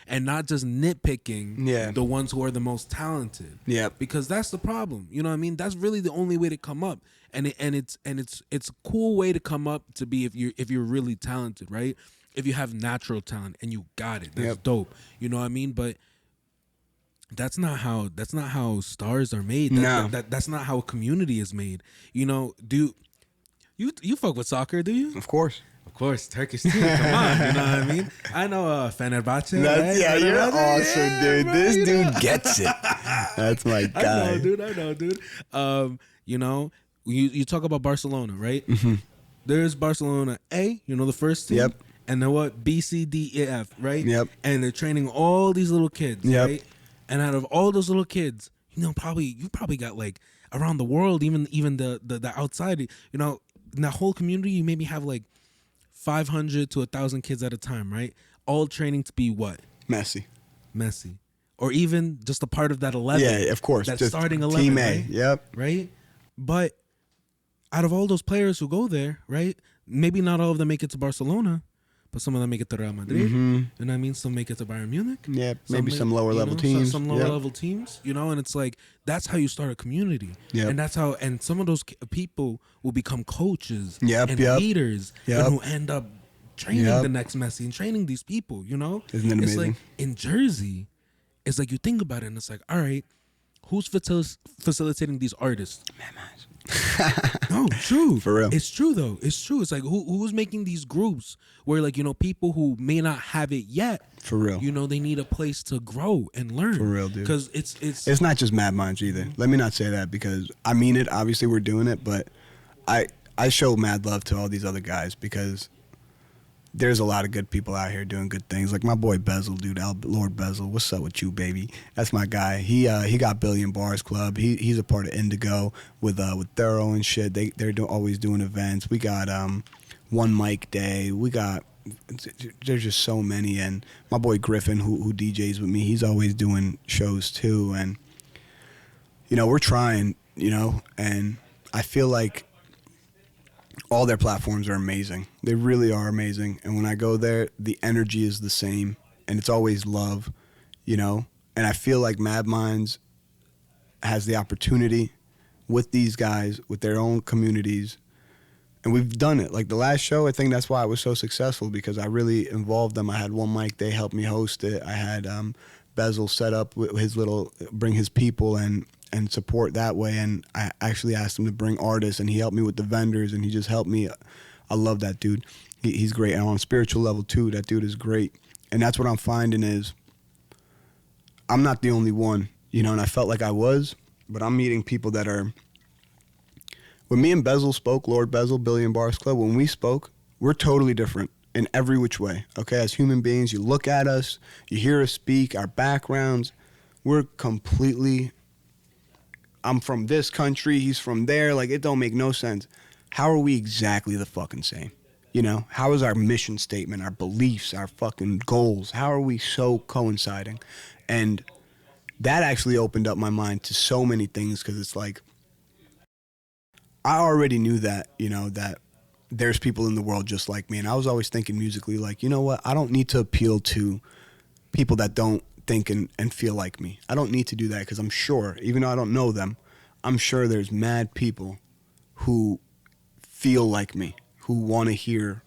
and not just nitpicking the ones who are the most talented. Yeah. Because that's the problem. You know what I mean? That's really the only way to come up. And it's a cool way to come up to be if you're really talented, right? If you have natural talent and you got it. That's dope. You know what I mean? But that's not how stars are made. That's not how a community is made. Do you fuck with soccer, do you? Of course. Of course, Turkish team. Come on, you know what I mean? I know Fenerbahce. Right? Yeah, Fenerbahce, you're awesome, dude. Bro, this dude gets it. That's my guy. I know, dude. You talk about Barcelona, right? There's Barcelona A, the first team. Yep. And then what? B, C, D, E, F, right? Yep. And they're training all these little kids, right? And out of all those little kids, you probably got like around the world, even the outside, in that whole community, you maybe have like 500 to 1,000 kids at a time, right? All training to be what? Messi. Or even just a part of that 11. Yeah, of course. That just starting 11, Team A, right? Yep. Right? But out of all those players who go there, right? Maybe not all of them make it to Barcelona, but some of them make it to Real Madrid. You know what I mean? Some make it to Bayern Munich. Yeah, maybe some lower level teams. Some lower level teams, and it's like, that's how you start a community. And that's how, and some of those people will become coaches and leaders and who end up training the next Messi and training these people, Isn't it It's amazing? like in Jersey, it's like you think about it and it's like, all right, who's facilitating these artists? No, true. For real. It's true though. It's true. It's like who's making these groups where people who may not have it yet. For real. They need a place to grow and learn. For real, dude. Because it's not just Mad Minds either. Let me not say that because I mean it. Obviously, we're doing it, but I show mad love to all these other guys because there's a lot of good people out here doing good things. Like my boy Bezel, dude, Lord Bezel. What's up with you, baby? That's my guy. He got Billion Bars Club. He's a part of Indigo with Thorough and shit. They're always doing events. We got One Mic Day. There's just so many. And my boy Griffin, who DJs with me, he's always doing shows too. And we're trying. And I feel like all their platforms are amazing. They really are amazing. And when I go there, the energy is the same. And it's always love, And I feel like Mad Minds has the opportunity with these guys, with their own communities. And we've done it. Like the last show, I think that's why I was so successful because I really involved them. I had One Mic, they helped me host it. I had Bezel set up with bring his people and support that way. And I actually asked him to bring artists, and he helped me with the vendors, and he just helped me I love that dude. He's great. And on a spiritual level too, that dude is great. And that's what I'm finding is I'm not the only one, you know, and I felt like I was, but I'm meeting people that are, when me and Bezel spoke, Lord Bezel, Billion Bars Club, when we spoke, we're totally different in every which way, okay? As human beings, you look at us, you hear us speak, our backgrounds, we're completely, I'm from this country, he's from there, like it don't make no sense. How are we exactly the fucking same? You know, how is our mission statement, our beliefs, our fucking goals, how are we so coinciding? And that actually opened up my mind to so many things because it's like, I already knew that, you know, that there's people in the world just like me. And I was always thinking musically, like, you know what? I don't need to appeal to people that don't think and feel like me. I don't need to do that because I'm sure, even though I don't know them, I'm sure there's mad people who feel like me, who want to hear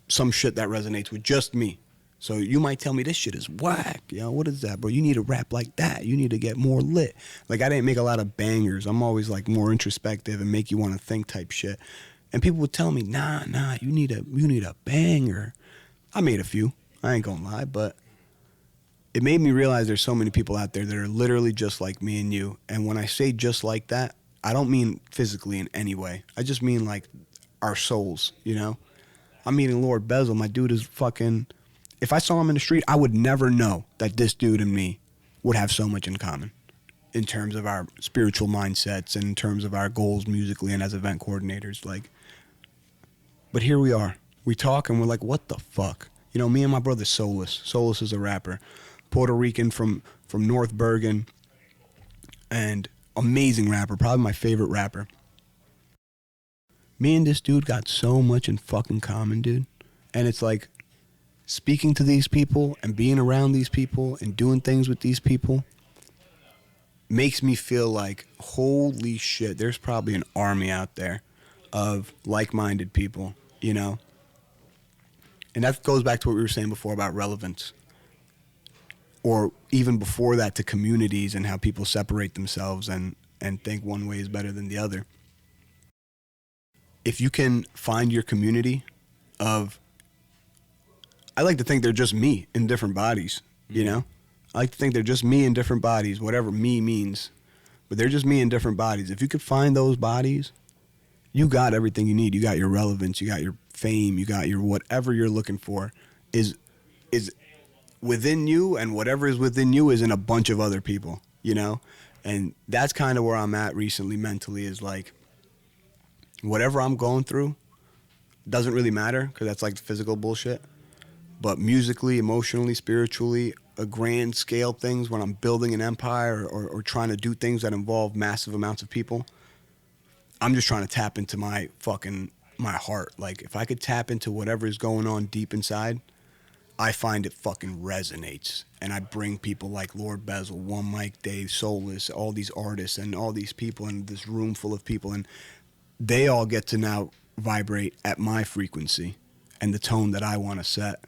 some shit that resonates with just me. So you might tell me this shit is whack. You know, what is that, bro? You need to rap like that. You need to get more lit. Like, I didn't make a lot of bangers. I'm always like more introspective and make you want to think type shit. And people would tell me, nah, you need a banger. I made a few. I ain't gonna lie, but it made me realize there's so many people out there that are literally just like me and you. And when I say just like that, I don't mean physically in any way. I just mean like our souls, you know? I'm meeting Lord Bezel. My dude is fucking... If I saw him in the street, I would never know that this dude and me would have so much in common in terms of our spiritual mindsets and in terms of our goals musically and as event coordinators. Like, but here we are. We talk and we're like, what the fuck? You know, me and my brother Solus. Solus is a rapper. Puerto Rican from North Bergen. And amazing rapper. Probably my favorite rapper. Me and this dude got so much in fucking common, dude. And it's like, speaking to these people and being around these people and doing things with these people makes me feel like, holy shit, there's probably an army out there of like-minded people, you know? And that goes back to what we were saying before about relevance. Or even before that, to communities and how people separate themselves and think one way is better than the other. If you can find your community of, I like to think they're just me in different bodies, you know? I like to think they're just me in different bodies, whatever me means. But they're just me in different bodies. If you could find those bodies, you got everything you need. You got your relevance, you got your fame, you got your whatever you're looking for is within you, and whatever is within you is in a bunch of other people, you know? And that's kind of where I'm at recently mentally, is like, whatever I'm going through doesn't really matter because that's like physical bullshit. But musically, emotionally, spiritually, a grand scale things, when I'm building an empire or trying to do things that involve massive amounts of people, I'm just trying to tap into my heart. Like, if I could tap into whatever is going on deep inside, I find it fucking resonates. And I bring people like Lord Bezel, One Mike, Dave, Solus, all these artists and all these people in this room full of people. And they all get to now vibrate at my frequency and the tone that I want to set.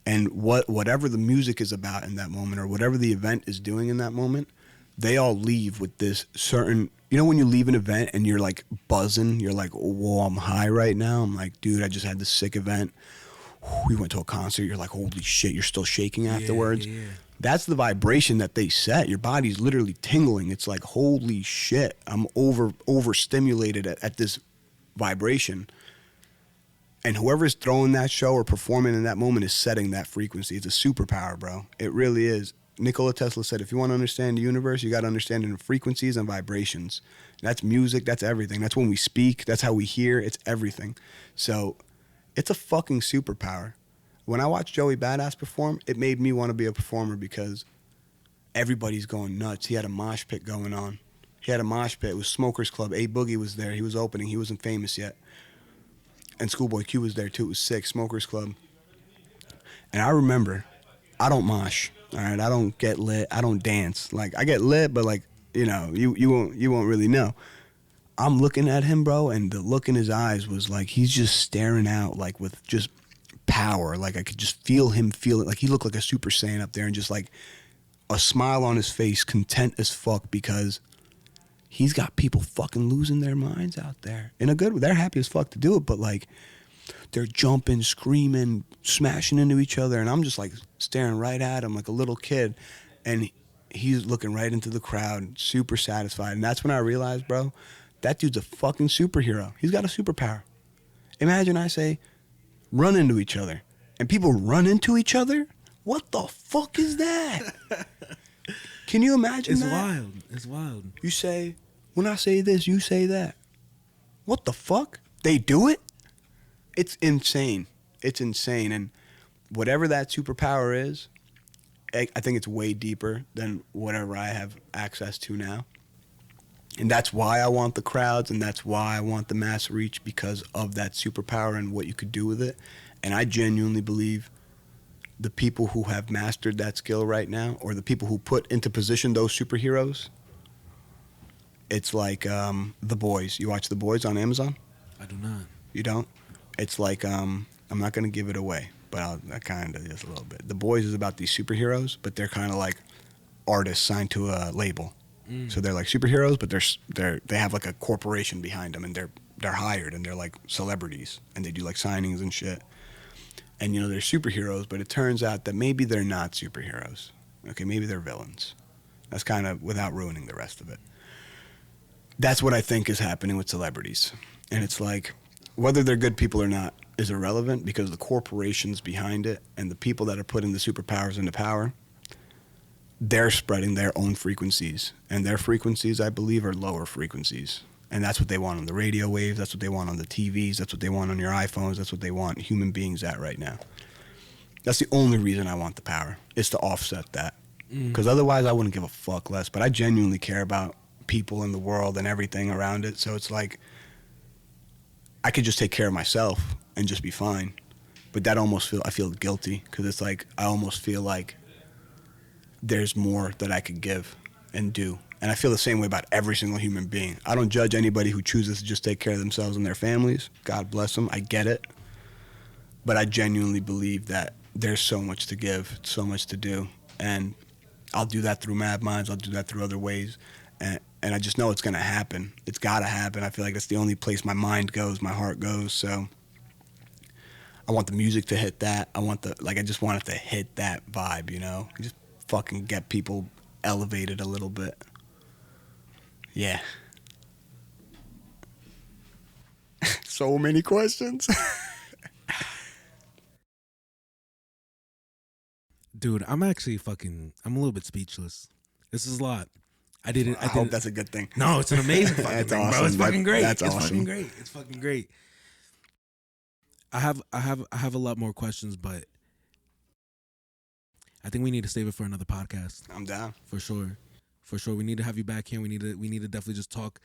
And whatever the music is about in that moment, or whatever the event is doing in that moment, they all leave with this certain, you know, when you leave an event and you're like buzzing, you're like, whoa, I'm high right now. I'm like, dude, I just had this sick event. We went to a concert. You're like, holy shit, you're still shaking afterwards. Yeah. That's the vibration that they set. Your body's literally tingling. It's like, holy shit, I'm overstimulated at this vibration. And whoever's throwing that show or performing in that moment is setting that frequency. It's a superpower, bro. It really is. Nikola Tesla said, if you want to understand the universe, you got to understand it in frequencies and vibrations. That's music. That's everything. That's when we speak. That's how we hear. It's everything. So it's a fucking superpower. When I watched Joey Badass perform, it made me want to be a performer because everybody's going nuts. He had a mosh pit going on. He had a mosh pit. It was Smokers Club. A Boogie was there. He was opening. He wasn't famous yet. And Schoolboy Q was there too. It was sick. Smokers Club. And I remember, I don't mosh. All right, I don't get lit. I don't dance. Like, I get lit, but like, you know, you won't really know. I'm looking at him, bro, and the look in his eyes was like he's just staring out, like with just power. Like I could just feel it. Like he looked like a Super Saiyan up there, and just like a smile on his face, content as fuck, because he's got people fucking losing their minds out there. In a good way. They're happy as fuck to do it, but like, they're jumping, screaming, smashing into each other, and I'm just like staring right at him like a little kid, and he's looking right into the crowd, super satisfied. And that's when I realized, bro, that dude's a fucking superhero. He's got a superpower. Imagine I say, run into each other, and people run into each other? What the fuck is that? Can you imagine that? It's wild. It's wild. You say, when I say this, you say that. What the fuck? They do it? It's insane. It's insane. And whatever that superpower is, I think it's way deeper than whatever I have access to now. And that's why I want the crowds, and that's why I want the mass reach, because of that superpower and what you could do with it. And I genuinely believe the people who have mastered that skill right now, or the people who put into position those superheroes, it's like The Boys. You watch The Boys on Amazon? I do not. You don't? It's like, I'm not going to give it away, but I kind of just a little bit. The Boys is about these superheroes, but they're kind of like artists signed to a label. So they're like superheroes, but they have like a corporation behind them, and they're hired, and they're like celebrities, and they do like signings and shit. And, you know, they're superheroes, but it turns out that maybe they're not superheroes. Okay, maybe they're villains. That's kind of without ruining the rest of it. That's what I think is happening with celebrities. And it's like, whether they're good people or not is irrelevant, because the corporations behind it and the people that are putting the superpowers into power, they're spreading their own frequencies. And their frequencies, I believe, are lower frequencies. And that's what they want on the radio waves. That's what they want on the TVs. That's what they want on your iPhones. That's what they want human beings at right now. That's the only reason I want the power, is to offset that. Because otherwise I wouldn't give a fuck less. But I genuinely care about people in the world and everything around it. So it's like, I could just take care of myself and just be fine. But that I feel guilty, because it's like, I almost feel like there's more that I could give and do. And I feel the same way about every single human being. I don't judge anybody who chooses to just take care of themselves and their families. God bless them. I get it. But I genuinely believe that there's so much to give, so much to do. And I'll do that through Mad Minds. I'll do that through other ways. And I just know it's going to happen. It's got to happen. I feel like that's the only place my mind goes, my heart goes. So I want the music to hit that. I just want it to hit that vibe, you know? Just fucking get people elevated a little bit. Yeah. So many questions. Dude, I'm actually I'm a little bit speechless. This is a lot. I hope that's a good thing. No, it's an amazing fucking thing, awesome. bro. It's fucking great. That's it's awesome. fucking great. It's fucking great. I have a lot more questions, but I think we need to save it for another podcast. I'm down. For sure. We need to have you back here. We need to definitely just talk.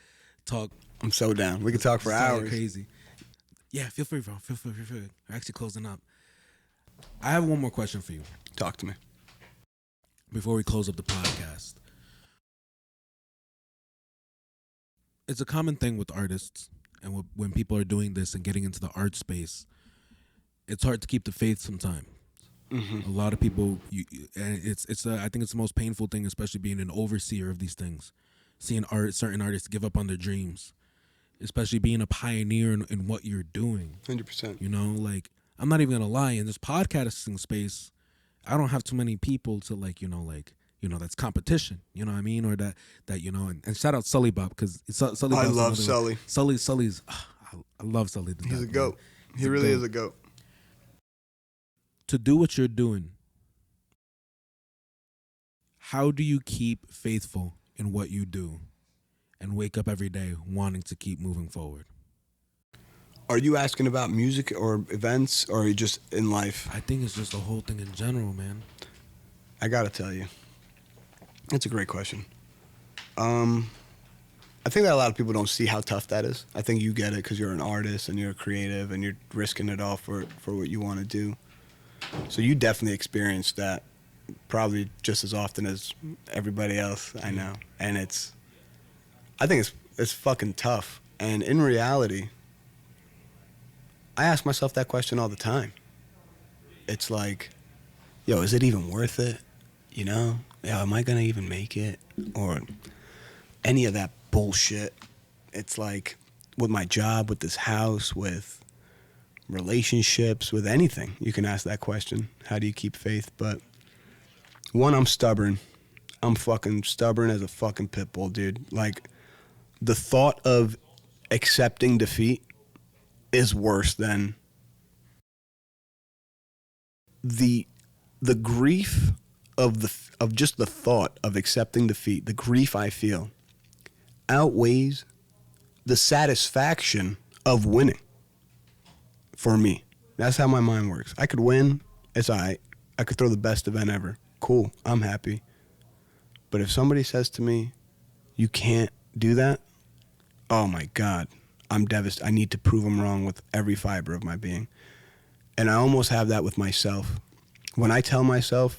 I'm so down. We can talk for hours. Crazy. Yeah, feel free, bro. Feel free. We're actually closing up. I have one more question for you. Talk to me. Before we close up the podcast. It's a common thing with artists, and when people are doing this and getting into the art space, it's hard to keep the faith sometimes. Mm-hmm. A lot of people, and I think it's the most painful thing, especially being an overseer of these things, seeing certain artists give up on their dreams, especially being a pioneer in what you're doing. 100%. You know, like, I'm not even gonna lie, in this podcasting space, I don't have too many people to that's competition. You know what I mean, or that and shout out Sully Bob, because Sully. I love Sully. Sully's. I love Sully. He's a goat. He really is a goat. To do what you're doing, how do you keep faithful in what you do and wake up every day wanting to keep moving forward? Are you asking about music or events, or are you just in life? I think it's just the whole thing in general, man. I gotta tell you, that's a great question. I think that a lot of people don't see how tough that is. I think you get it because you're an artist and you're creative and you're risking it all for what you want to do. So you definitely experience that probably just as often as everybody else I know. And I think it's fucking tough. And in reality, I ask myself that question all the time. It's like, yo, is it even worth it? You know? Am I going to even make it? Or any of that bullshit. It's like with my job, with this house, with relationships, with anything. You can ask that question. How do you keep faith? But one, I'm stubborn. I'm fucking stubborn as a fucking pit bull, dude. Like, the thought of accepting defeat is worse than the grief of just the thought of accepting defeat. The grief I feel outweighs the satisfaction of winning. For me, that's how my mind works. I could win, it's all right. I could throw the best event ever. Cool, I'm happy. But if somebody says to me, you can't do that, oh my God, I'm devastated. I need to prove them wrong with every fiber of my being. And I almost have that with myself. When I tell myself,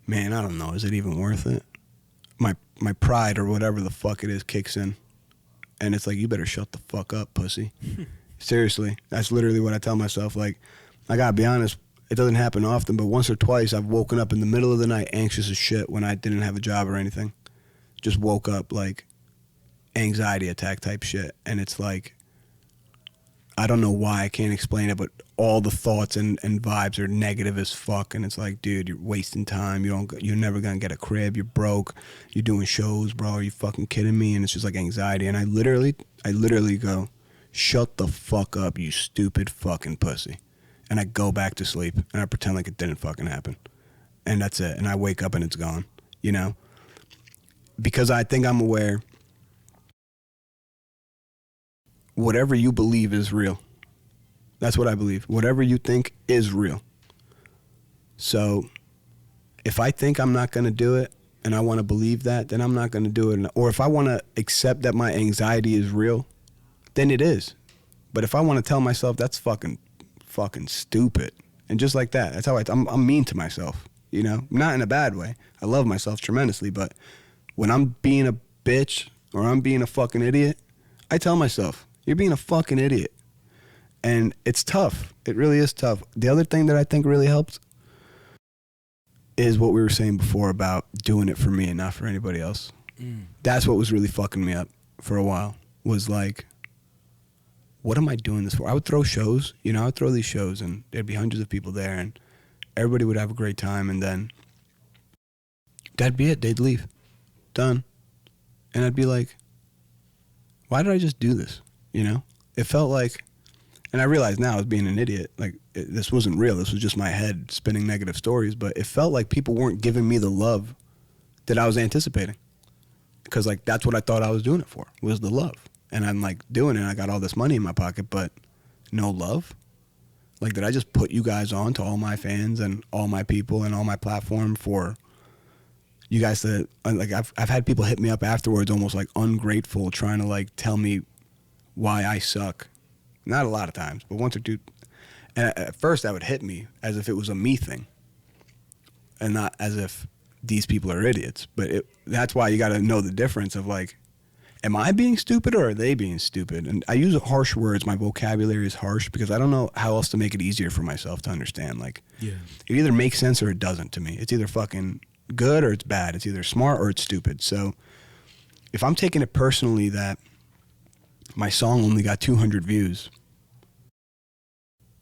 man, I don't know, is it even worth it? My pride or whatever the fuck it is kicks in. And it's like, you better shut the fuck up, pussy. Seriously, that's literally what I tell myself. Like, I gotta be honest, it doesn't happen often, but once or twice I've woken up in the middle of the night anxious as shit when I didn't have a job or anything. Just woke up like anxiety attack type shit. And it's like, I don't know why, I can't explain it, but all the thoughts and vibes are negative as fuck. And it's like, dude, you're wasting time. You're never gonna get a crib. You're broke. You're doing shows, bro. Are you fucking kidding me? And it's just like anxiety. And I literally go, shut the fuck up, you stupid fucking pussy. And I go back to sleep and I pretend like it didn't fucking happen. And that's it. And I wake up and it's gone, you know? Because I think I'm aware whatever you believe is real. That's what I believe. Whatever you think is real. So if I think I'm not going to do it and I want to believe that, then I'm not going to do it. Or if I want to accept that my anxiety is real, then it is. But if I want to tell myself that's fucking stupid, and just like that, that's how I'm mean to myself, you know? Not in a bad way. I love myself tremendously, but when I'm being a bitch or I'm being a fucking idiot, I tell myself, you're being a fucking idiot. And it's tough. It really is tough. The other thing that I think really helps is what we were saying before about doing it for me and not for anybody else. That's what was really fucking me up for a while, was like, what am I doing this for? I would throw shows, you know, I would throw these shows and there'd be hundreds of people there and everybody would have a great time, and then that'd be it. They'd leave. Done. And I'd be like, why did I just do this? You know? It felt like, and I realize now I was being an idiot. Like, this wasn't real. This was just my head spinning negative stories, but it felt like people weren't giving me the love that I was anticipating. Because, like, that's what I thought I was doing it for, was the love. And I'm, like, doing it. I got all this money in my pocket, but no love? Like, did I just put you guys on to all my fans and all my people and all my platform for you guys to, like, I've had people hit me up afterwards almost, like, ungrateful, trying to, like, tell me why I suck. Not a lot of times, but once or two. And at first that would hit me as if it was a me thing and not as if these people are idiots. But that's why you got to know the difference of, like, am I being stupid or are they being stupid? And I use harsh words. My vocabulary is harsh because I don't know how else to make it easier for myself to understand. Like, it either makes sense or it doesn't to me. It's either fucking good or it's bad. It's either smart or it's stupid. So if I'm taking it personally that my song only got 200 views,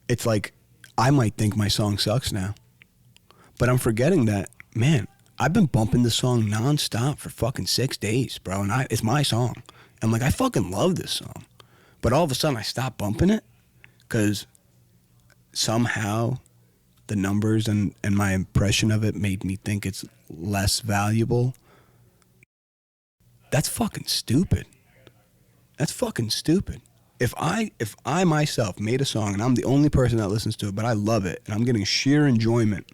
it's like I might think my song sucks now. But I'm forgetting that, man, I've been bumping this song nonstop for fucking 6 days, bro, and it's my song. I'm like, I fucking love this song. But all of a sudden I stopped bumping it because somehow the numbers and my impression of it made me think it's less valuable. That's fucking stupid. That's fucking stupid. If I myself made a song and I'm the only person that listens to it, but I love it and I'm getting sheer enjoyment,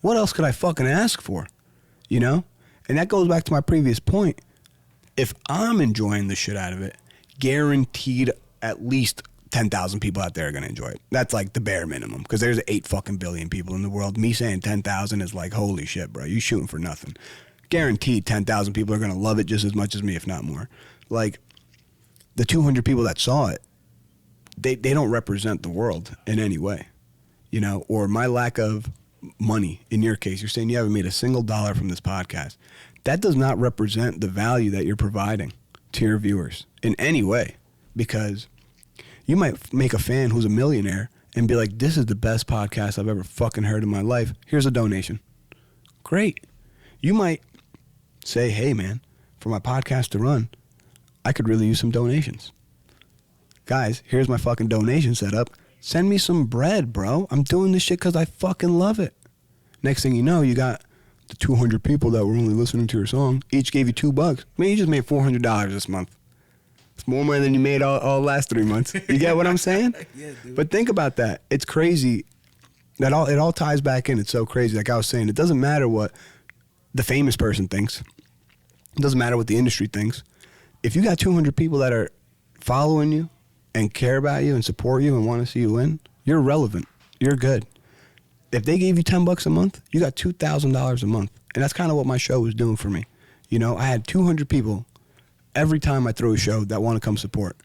what else could I fucking ask for? You know? And that goes back to my previous point. If I'm enjoying the shit out of it, guaranteed at least 10,000 people out there are going to enjoy it. That's like the bare minimum because there's 8 fucking billion people in the world. Me saying 10,000 is like, holy shit, bro. You shooting for nothing. Guaranteed 10,000 people are going to love it just as much as me, if not more. Like, the 200 people that saw it, they don't represent the world in any way, you know, or my lack of money. In your case, you're saying you haven't made a single dollar from this podcast. That does not represent the value that you're providing to your viewers in any way, because you might make a fan who's a millionaire and be like, this is the best podcast I've ever fucking heard in my life. Here's a donation. Great. You might say, hey, man, for my podcast to run, I could really use some donations. Guys, here's my fucking donation setup. Send me some bread, bro. I'm doing this shit because I fucking love it. Next thing you know, you got the 200 people that were only listening to your song. Each gave you $2. Man, you just made $400 this month. It's more money than you made all last 3 months. You get what I'm saying? Yeah, dude. But think about that. It's crazy. It all ties back in. It's so crazy. Like I was saying, it doesn't matter what the famous person thinks. It doesn't matter what the industry thinks. If you got 200 people that are following you and care about you and support you and want to see you win, you're relevant. You're good. If they gave you $10 a month, you got $2,000 a month. And that's kind of what my show was doing for me. You know, I had 200 people every time I throw a show that want to come support.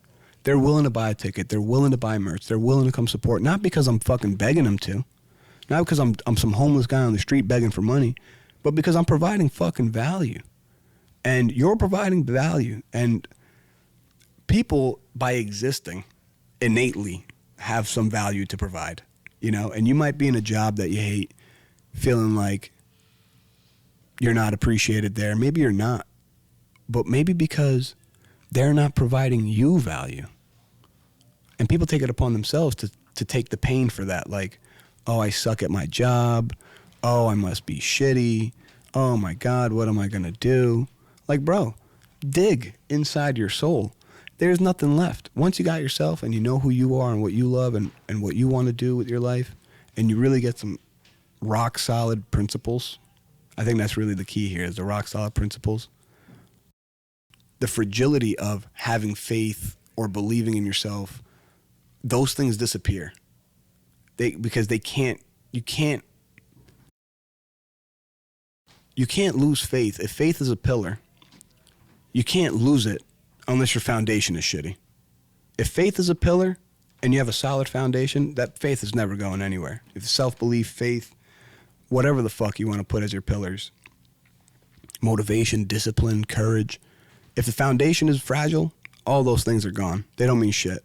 They're willing to buy a ticket. They're willing to buy merch. They're willing to come support. Not because I'm fucking begging them to. Not because I'm some homeless guy on the street begging for money. But because I'm providing fucking value. And you're providing value. And people, by existing, innately have some value to provide. You know, and you might be in a job that you hate, feeling like you're not appreciated there. Maybe you're not. But maybe because they're not providing you value. And people take it upon themselves to take the pain for that. Like, oh, I suck at my job. Oh, I must be shitty. Oh my God, what am I going to do? Like, bro, dig inside your soul. There's nothing left. Once you got yourself and you know who you are and what you love and what you want to do with your life, and you really get some rock solid principles, I think that's really the key here, is the rock solid principles. The fragility of having faith or believing in yourself, those things disappear. Because you can't lose faith. If faith is a pillar, you can't lose it unless your foundation is shitty. If faith is a pillar and you have a solid foundation, that faith is never going anywhere. If self-belief, faith, whatever the fuck you want to put as your pillars, motivation, discipline, courage, if the foundation is fragile, all those things are gone. They don't mean shit.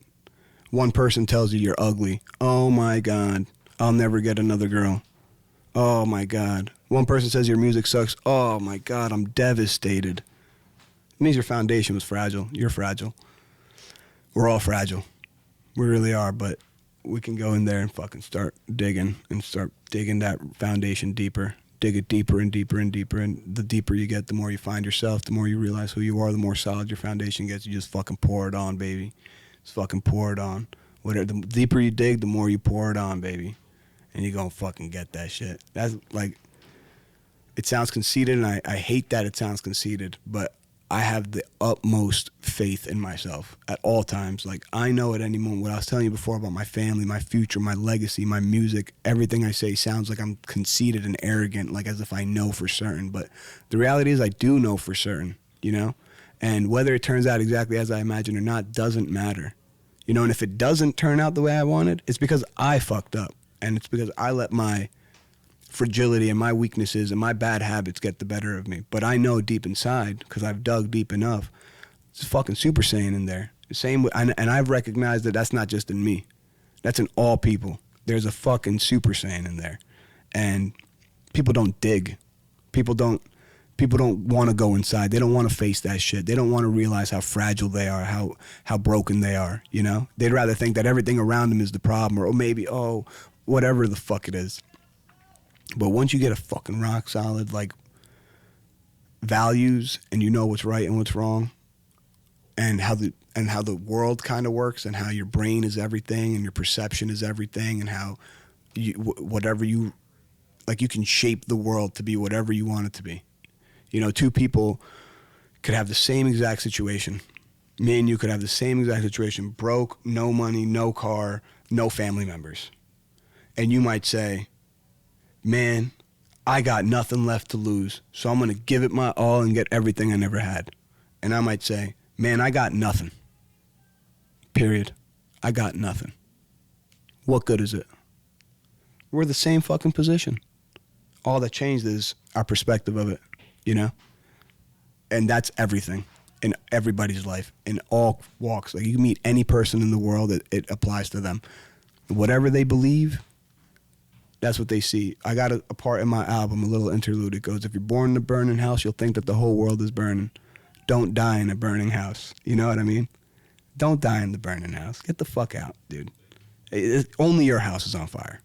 One person tells you you're ugly. Oh my God, I'll never get another girl. Oh my God. One person says your music sucks. Oh my God, I'm devastated. It means your foundation was fragile. You're fragile. We're all fragile. We really are, but we can go in there and fucking start digging that foundation deeper. Dig it deeper and deeper and deeper, and the deeper you get, the more you find yourself, the more you realize who you are, the more solid your foundation gets. You just fucking pour it on, baby. Just fucking pour it on. The deeper you dig, the more you pour it on, baby. And you're gonna fucking get that shit. That's like, it sounds conceited, and I hate that it sounds conceited, but I have the utmost faith in myself at all times. Like, I know at any moment, what I was telling you before about my family, my future, my legacy, my music, everything I say sounds like I'm conceited and arrogant, like as if I know for certain. But the reality is I do know for certain, you know? And whether it turns out exactly as I imagine or not doesn't matter. You know, and if it doesn't turn out the way I wanted, it's because I fucked up. And it's because I let my fragility and my weaknesses and my bad habits get the better of me. But I know deep inside, because I've dug deep enough, it's fucking Super Saiyan in there. And I've recognized that that's not just in me. That's in all people. There's a fucking Super Saiyan in there. And people don't dig. People don't want to go inside. They don't want to face that shit. They don't want to realize how fragile they are, how broken they are, you know? They'd rather think that everything around them is the problem, or maybe, whatever the fuck it is. But once you get a fucking rock solid, like, values, and you know what's right and what's wrong, and how the world kind of works, and how your brain is everything, and your perception is everything, and how you can shape the world to be whatever you want it to be. You know, two people could have the same exact situation. Me and you could have the same exact situation. Broke, no money, no car, no family members. And you might say, man, I got nothing left to lose, so I'm going to give it my all and get everything I never had. And I might say, man, I got nothing. Period. I got nothing. What good is it? We're the same fucking position. all that changed is our perspective of it, you know? And that's everything in everybody's life, in all walks. Like, you can meet any person in the world, it applies to them. Whatever they believe, that's what they see. I got a part in my album, a little interlude. It goes, if you're born in a burning house, you'll think that the whole world is burning. Don't die in a burning house. You know what I mean? Don't die in the burning house. Get the fuck out, dude. Only your house is on fire,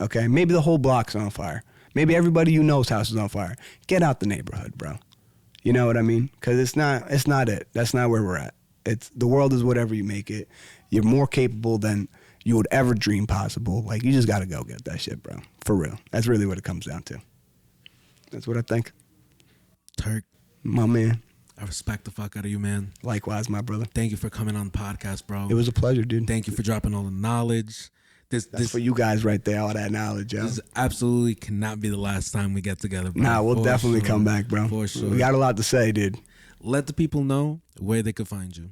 okay? Maybe the whole block's on fire. Maybe everybody you know's house is on fire. Get out the neighborhood, bro. You know what I mean? Because it's not it. That's not where we're at. The world is whatever you make it. You're more capable than you would ever dream possible. Like, you just got to go get that shit, bro. For real. That's really what it comes down to. That's what I think. Turk. My man. I respect the fuck out of you, man. Likewise, my brother. Thank you for coming on the podcast, bro. It was a pleasure, dude. Thank you for dropping all the knowledge. That's for you guys right there, all that knowledge, yo. This absolutely cannot be the last time we get together, bro. Nah, we'll definitely come back, bro. For sure. We got a lot to say, dude. Let the people know where they could find you.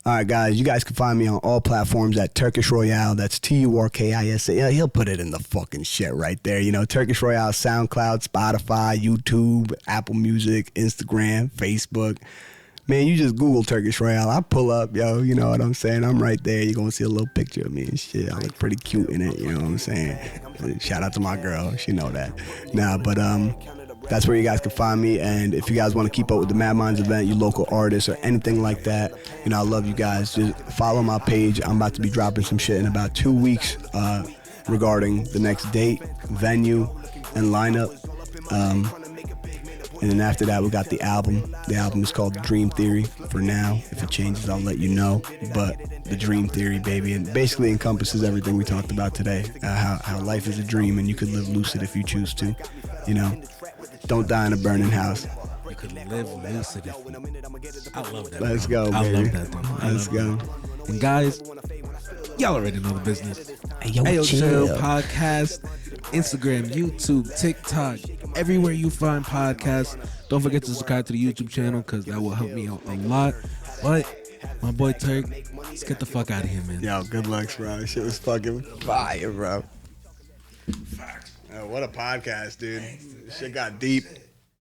All right, guys, you guys can find me on all platforms at Turkish Royale. That's TURKISA. Yeah, he'll put it in the fucking shit right there. You know, Turkish Royale, SoundCloud, Spotify, YouTube, Apple Music, Instagram, Facebook. Man, you just Google Turkish Royale. I pull up, yo. You know what I'm saying? I'm right there. You're going to see a little picture of me and shit. I look pretty cute in it. You know what I'm saying? Shout out to my girl. She know that. Nah, but that's where you guys can find me. And if you guys want to keep up with the Mad Minds event, you local artists or anything like that, you know, I love you guys. Just follow my page. I'm about to be dropping some shit in about 2 weeks regarding the next date, venue, and lineup. And then after that, we got the album. The album is called Dream Theory for now. If it changes, I'll let you know. But the Dream Theory, baby, and basically encompasses everything we talked about today. How life is a dream and you could live lucid if you choose to. You know, don't die in a burning house. You could live lucid if I love that. Let's go, baby. I love that, dude. Let's go. And guys, y'all already know the business. Ayoo, Chill Podcast, Instagram, YouTube, TikTok, everywhere you find podcasts. Don't forget to subscribe to the YouTube channel because that will help me out a lot. But my boy Turk, let's get the fuck out of here, man. Yo, good luck, bro. Shit was fucking fire, bro. What a podcast, dude. Shit got deep.